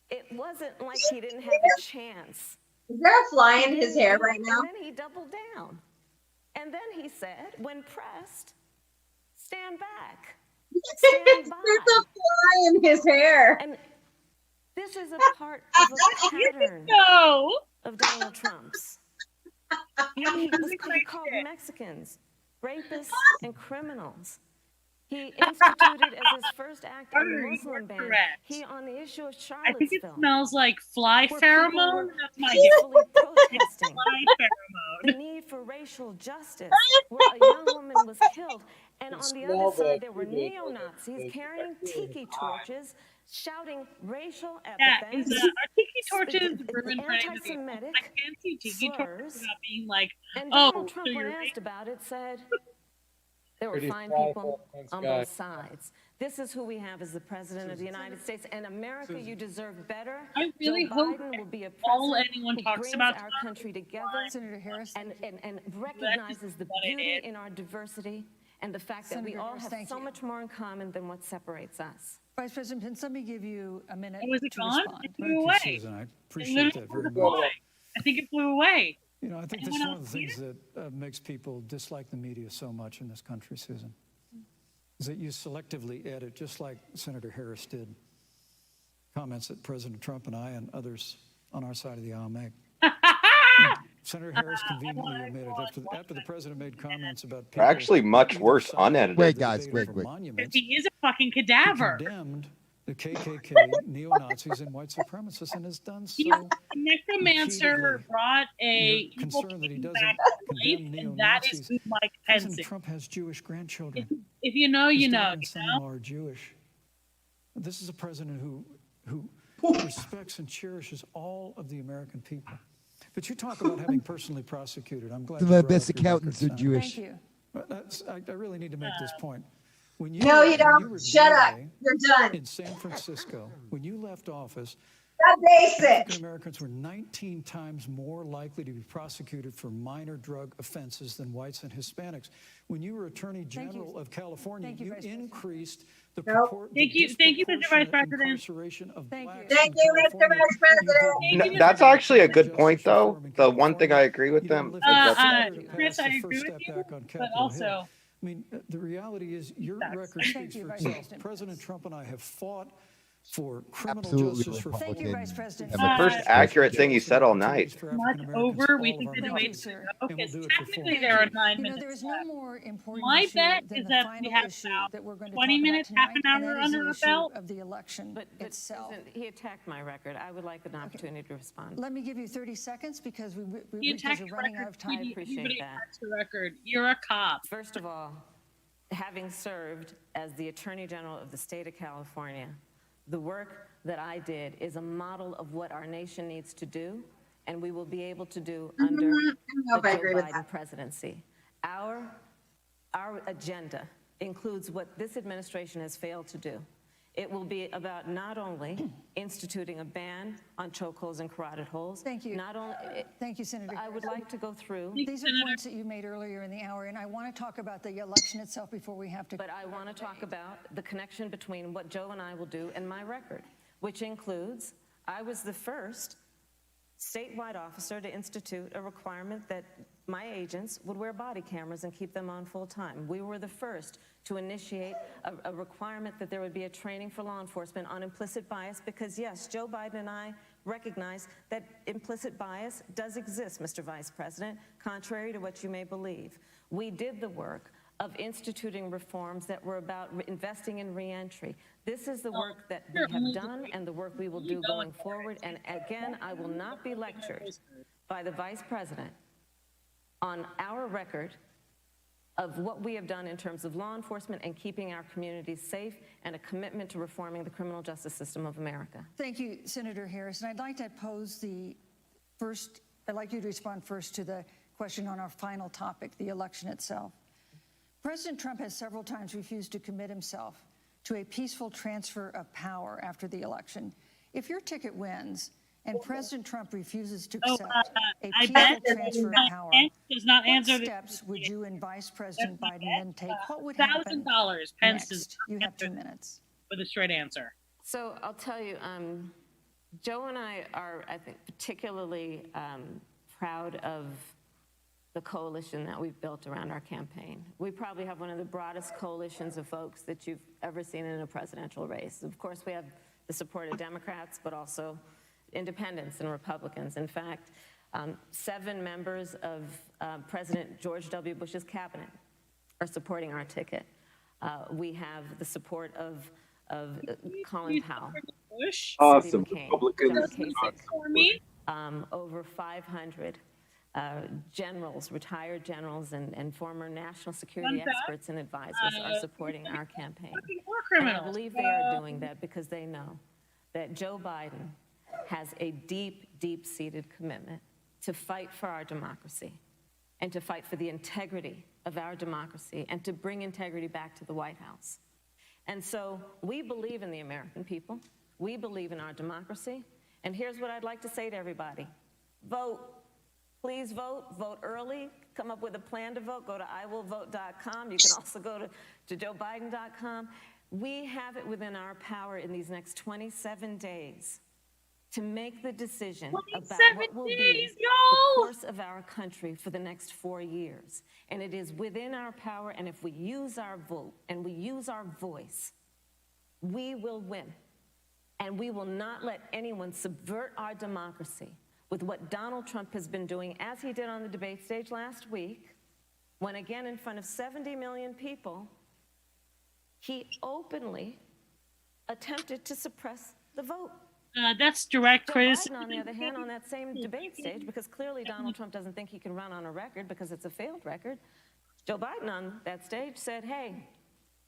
it wasn't like he didn't have a chance. Is there a fly in his hair right now? And then he doubled down. And then he said, when pressed, stand back. There's a fly in his hair. And this is a part of a pattern No. of Donald Trump's. He called Mexicans rapists and criminals. He instituted as his first act a Muslim ban. correct. He, on the issue of I think it Charlottesville, smells like fly where pheromone. people were That's my peacefully protesting fly the pheromone. need for racial justice, where a young woman was killed. And on the other side, there were neo-Nazis carrying tiki torches, shouting racial Yeah, epithets. are tiki torches the ruined for anybody? anti-Semitic I can't see tiki torches slurs. without being like, And oh, Donald Trump, so when you're asked about it, said there were Pretty fine fly people thanks, on guy. both sides. This is who we have as the President of the United States. And America, you deserve better. I really Joe hope Biden will be a all president anyone who talks brings about our Trump country together Senator Harris. and recognizes the what it beauty is. in our diversity and the fact that we Senator all Harris, have thank so you. much more in common than what separates us. Vice President Pence, let me give you a minute Oh, is it to gone? respond. It flew Thank you, away. Susan. I It appreciate literally that very flew much. away. I think it flew away. You know, I think that's Anyone one of else the see things that makes people dislike the media so much in this country, Susan, is that you selectively edit, just like Senator Harris did, comments that President Trump and I and others on our side of the aisle make. Senator Harris conveniently omitted after the president made comments about people Actually, much either worse, side of unedited. the Wait, guys, debate over wait. monuments. He is a fucking He cadaver. condemned the KKK, neo-Nazis, and white supremacists, and has done He's so. a necromancer repeatedly. brought a You're evil concerned that he king doesn't back to condemn life, and that is neo-Nazis. who Mike Pence President is. Trump has Jewish grandchildren. If you know, you His know. daughter and You know? son-in-law are Jewish. This is a president who respects and cherishes all of the American people. But you talk about having personally prosecuted. I'm glad Some you of the brought best up your accountants are record, Senator. Jewish. Thank you. I really need to make this point. When you No, you when don't. were Shut up. DA You're done. in San Francisco, when you left office, basic. African Americans were 19 times more likely to be prosecuted for minor drug offenses than whites and Hispanics. When you were Attorney General of California, you increased the Thank you, Mr. Vice President. incarceration of blacks Thank in you, Mr. California. Vice President. You That's actually a good point, though. The one thing I agree with them. Chris, I agree with you, but also, I mean, the reality is your record speaks for itself. President Trump and I have fought for criminal justice for Thank you, Vice President. The first accurate thing he said all night. much over. We think the debate is okay. Technically, there are 9 minutes. There is no more important My issue bet than is the that final we have issue about that we're going to 20 talk minutes, about half an tonight, hour and that is under the our issue belt. of the election itself. Listen, he attacked my record. I would like an opportunity to respond. Let me give you 30 seconds because You because attacked we're the running out record. of time. I appreciate Everybody that. attacks the record. You're a cop. First of all, having served as the Attorney General of the state of California, the work that I did is a model of what our nation needs to do, and we will be able to do under the Joe Biden presidency. Our agenda includes what this administration has failed to do. It will be about not only instituting a ban on chokeholds and carotid holes. Thank you. Not only. Thank you, Senator. I would like to go through. These are points that you made earlier in the hour, and I want to talk about the election itself before we have to. But I want to talk about the connection between what Joe and I will do and my record, which includes I was the first statewide officer to institute a requirement that my agents would wear body cameras and keep them on full time. We were the first to initiate a requirement that there would be a training for law enforcement on implicit bias because, yes, Joe Biden and I recognize that implicit bias does exist, Mr. Vice President, contrary to what you may believe. We did the work of instituting reforms that were about investing in reentry. This is the work that we have done and the work we will do going forward. And again, I will not be lectured by the Vice President on our record of what we have done in terms of law enforcement and keeping our communities safe and a commitment to reforming the criminal justice system of America. Thank you, Senator Harris. And I'd like to pose I'd like you to respond first to the question on our final topic, the election itself. President Trump has several times refused to commit himself to a peaceful transfer of power after the election. If your ticket wins and President Trump refuses to accept a peaceful transfer of power, what steps would you and Vice President Biden then take? What would happen $1,000. Pence next? You have 2 minutes. With a straight answer. So I'll tell you, Joe and I are, I think, particularly proud of the coalition that we've built around our campaign. We probably have one of the broadest coalitions of folks that you've ever seen in a presidential race. Of course, we have the support of Democrats, but also independents and Republicans. In fact, 7 members of President George W. Bush's cabinet are supporting our ticket. We have the support of Colin Powell. Awesome. McCain, Republicans. over 500 generals, retared generals, and former national security experts and advisors are supporting our campaign. And I believe they are doing that because they know that Joe Biden has a deep, deep-seated commitment to fight for our democracy and to fight for the integrity of our democracy and to bring integrity back to the White House. And so we believe in the American people. We believe in our democracy. And here's what I'd like to say to everybody. Vote. Please vote. Vote early. Come up with a plan to vote. Go to iwillvote.com. You can also go to joebiden.com. We have it within our power in these next 27 days to make the decision about what will be the course of our country for the next 4 years. And it is within our power, and if we use our vote and we use our voice, we will win. And we will not let anyone subvert our democracy with what Donald Trump has been doing, as he did on the debate stage last week, when again in front of 70 million people, he openly attempted to suppress the vote. That's direct criticism. On the other hand, on that same debate stage, because clearly Donald Trump doesn't think he can run on a record because it's a failed record, Joe Biden on that stage said, hey,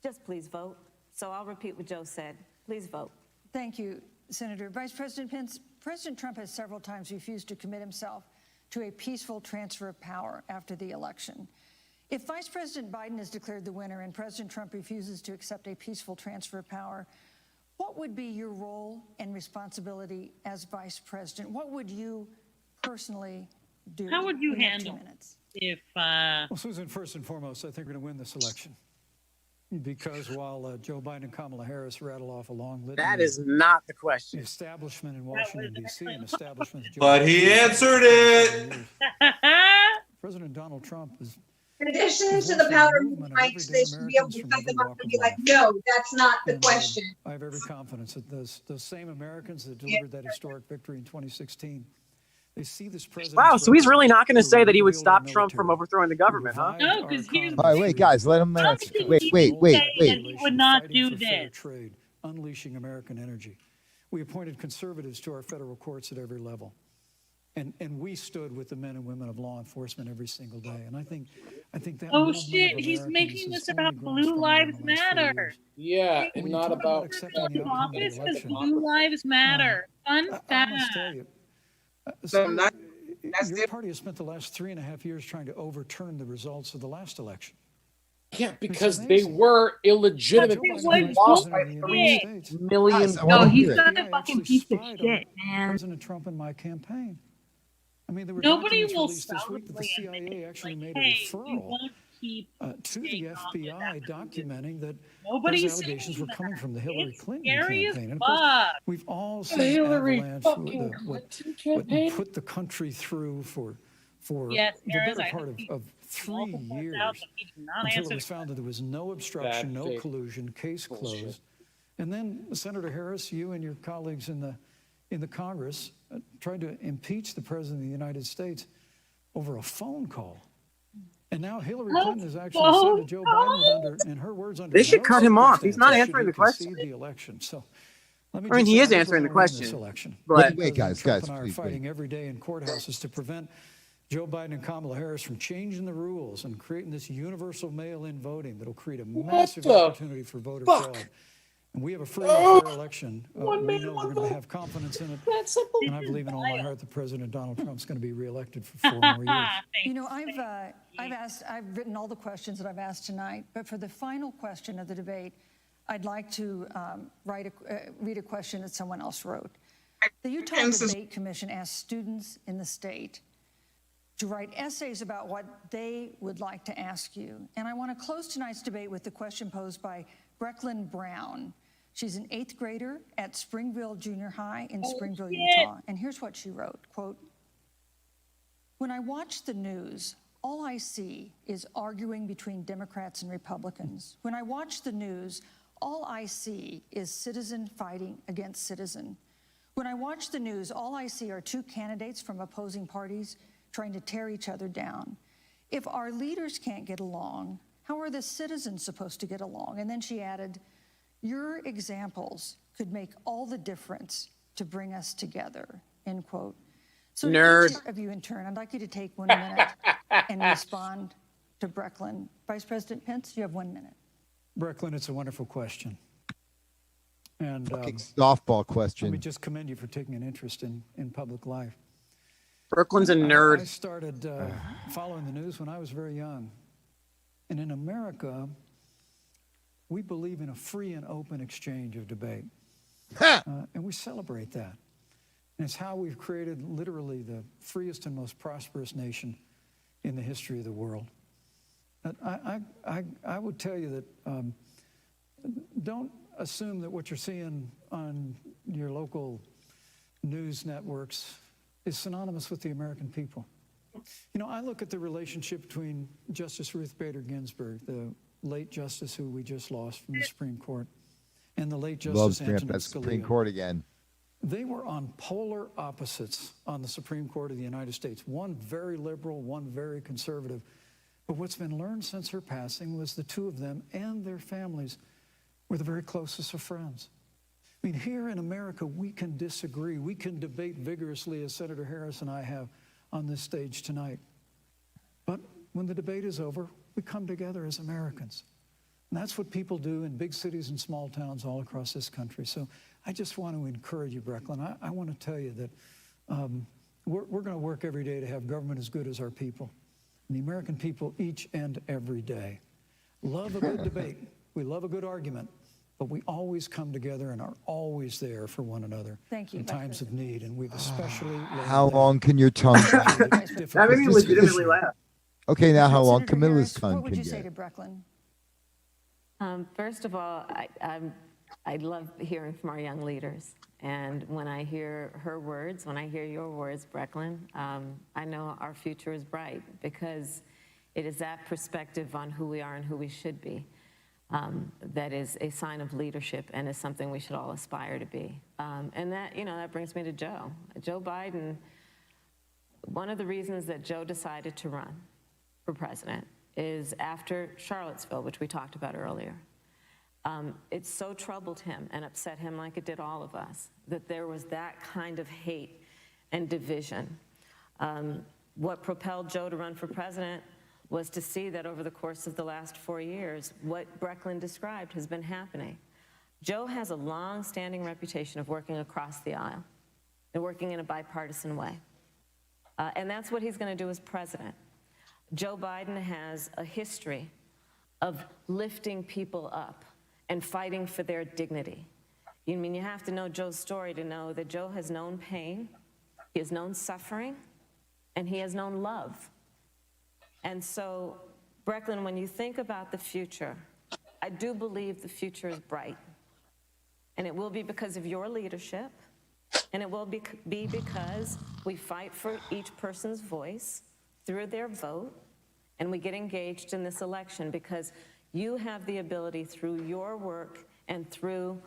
just please vote. So I'll repeat what Joe said. Please vote. Thank you, Senator. Vice President Pence, President Trump has several times refused to commit himself to a peaceful transfer of power after the election. If Vice President Biden is declared the winner and President Trump refuses to accept a peaceful transfer of power, What would be your role and responsibility as vice president? What would you personally do? How would you We have 2 handle minutes. if Well, Susan, first and foremost, I think we're going to win this election. Because while Joe Biden and Kamala Harris rattle off a long litany, That is not the question. the establishment in Washington, D.C. and establishment. But he answered it. President Donald Trump is. In addition to the power of mics, they should be able to cut them up and be like, no, that's not the question. I have every confidence that those same Americans that delivered that historic victory in 2016, they see this president. Wow, so he's really not going to say that he would stop Trump from overthrowing the government, huh? No, because here's All right, wait, guys, let him answer. Wait. he would not do this. Trade, unleashing American energy. We appointed conservatives to our federal courts at every level. And we stood with the men and women of law enforcement every single day. And I think that. Oh shit, he's making this about Blue Lives Matter. Yeah, and not about. Office because Blue Lives Matter. Fun fact. Your party has spent the last 3.5 years trying to overturn the results of the last election. Yeah, because they were illegitimate. Lost by 3 million. No, he's not a fucking piece of shit, man. President Trump and my campaign. I mean, there were Nobody documents will released this week that the CIA actually made a referral to the FBI documenting that those allegations were coming from the Hillary Clinton campaign. And of course, we've all seen Hillary avalanche fucking what campaign put the country through for yes, the better part of 3 years until it was found that there was no obstruction, no collusion, case closed. And then Senator Harris, you and your colleagues in the Congress tried to impeach the President of the United States over a phone call. And now Hillary Clinton has actually said to Joe Biden, in her words, under They should no cut him off. He's not circumstances answering the should he question. concede the election. So, let me I mean, just he say, is I think answering we're the gonna win this question. election. But Wait, guys, Trump and I are please, fighting every day in courthouses to prevent Joe Biden and Kamala Harris from changing the rules and creating this universal mail-in voting that'll create a massive opportunity for voter fraud. And we have a free and fair election. We know we're going to have confidence in it. And I believe in all my heart that President Donald Trump's going to be reelected for 4 more years. You know, I've written all the questions that I've asked tonight, but for the final question of the debate, I'd like to read a question that someone else wrote. The Utah Debate Commission asked students in the state to write essays about what they would like to ask you. And I want to close tonight's debate with the question posed by Brecklin Brown. She's an 8th grader at Springville Junior High in Springville, Utah. And here's what she wrote, quote, "When I watch the news, all I see is arguing between Democrats and Republicans. When I watch the news, all I see is citizen fighting against citizen. When I watch the news, all I see are 2 candidates from opposing parties trying to tear each other down. If our leaders can't get along, how are the citizens supposed to get along?" And then she added, "Your examples could make all the difference to bring us together," end quote. So Nerd. each of you in turn, I'd like you to take 1 minute and respond to Brecklin. Vice President Pence, you have 1 minute. Brecklin, it's a wonderful question. And softball question. Let me just commend you for taking an interest in public life. Brooklyn's a nerd. I started following the news when I was very young. And in America, we believe in a free and open exchange of debate. And we celebrate that. And it's how we've created literally the freest and most prosperous nation in the history of the world. I would tell you that don't assume that what you're seeing on your local news networks is synonymous with the American people. You know, I look at the relationship between Justice Ruth Bader Ginsburg, the late justice who we just lost from the Supreme Court, and the late Justice Antonin that Scalia. Supreme Court again. They were on polar opposites on the Supreme Court of the United States. One very liberal, one very conservative. But what's been learned since her passing was the 2 of them and their families were the very closest of friends. I mean, here in America, we can disagree. We can debate vigorously, as Senator Harris and I have on this stage tonight. But when the debate is over, we come together as Americans. And that's what people do in big cities and small towns all across this country. So I just want to encourage you, Brecklin. I want to tell you that we're going to work every day to have government as good as our people. And the American people each and every day love a good debate. We love a good argument. but we always come together and are always there for one another Thank you, in Vice times of need. And we've especially How long can your tongue? That made me legitimately laugh. Okay, now how long Senator Camilla's Harris, tongue what would can you say get? to Brecklin? First of all, I love hearing from our young leaders. And when I hear her words, when I hear your words, Brecklin, I know our future is bright because it is that perspective on who we are and who we should be that is a sign of leadership and is something we should all aspire to be. And that, that brings me to Joe. Joe Biden, one of the reasons that Joe decided to run for president is after Charlottesville, which we talked about earlier. It so troubled him and upset him like it did all of us, that there was that kind of hate and division. What propelled Joe to run for president was to see that over the course of the last 4 years, what Brecklin described has been happening. Joe has a long-standing reputation of working across the aisle and working in a bipartisan way. And that's what he's going to do as president. Joe Biden has a history of lifting people up and fighting for their dignity. You have to know Joe's story to know that Joe has known pain, he has known suffering, and he has known love. And so, Brecklin, when you think about the future, I do believe the future is bright. And it will be because of your leadership, and it will be because we fight for each person's voice through their vote, and we get engaged in this election because you have the ability through your work and through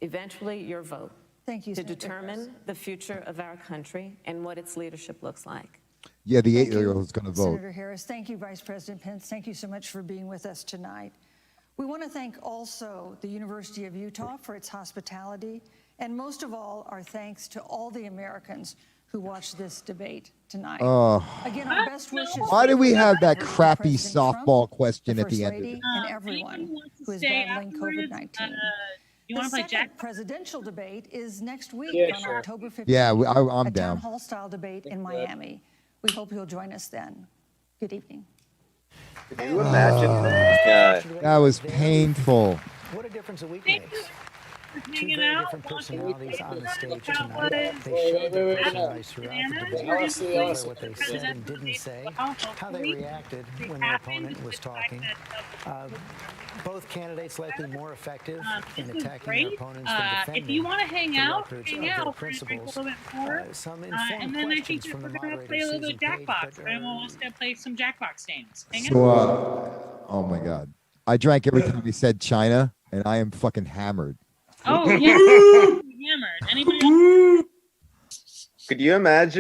eventually your vote to Senator determine Harris. the future of our country and what its leadership looks like. Yeah, the Thank you, 8-year-old is going to vote. Senator Harris. Thank you, Vice President Pence. Thank you so much for being with us tonight. We want to thank also the University of Utah for its hospitality, and most of all, our thanks to all the Americans who watched this debate tonight. Again, our best wishes. Why do we have that for crappy President Trump, softball question the at the First end of Lady, it? and everyone who is stay battling afterwards? COVID-19. You The want to play second Jack? presidential debate is next week Yeah, on sure. October 15th. Yeah, I'm a down. town hall style debate in Miami. We hope you'll join us then. Good evening. Can you imagine? That was painful. What a difference a week makes. Two Hanging very out, different watching personalities on the stage About tonight. what They is- showed their wait, personalities throughout the Bananas. debate. We're gonna Honestly, play honestly. What they said and didn't say, how they hopefully. reacted They when their happened opponent was with the fact talking. that, Both candidates likely more effective in this is attacking great. their opponents than defending If you want to hang the out, records hang of their out. We're going to drink a principles. little bit more. Some And informed then I think questions that from the we're going to moderator, play a little bit Susan of Page, Jackbox. but, Anyone wants to play some Jackbox games? Hang out. So, oh my God. I drank every time he said China, and I am fucking hammered. Oh, yeah. Hammered. Anybody else? Could you imagine?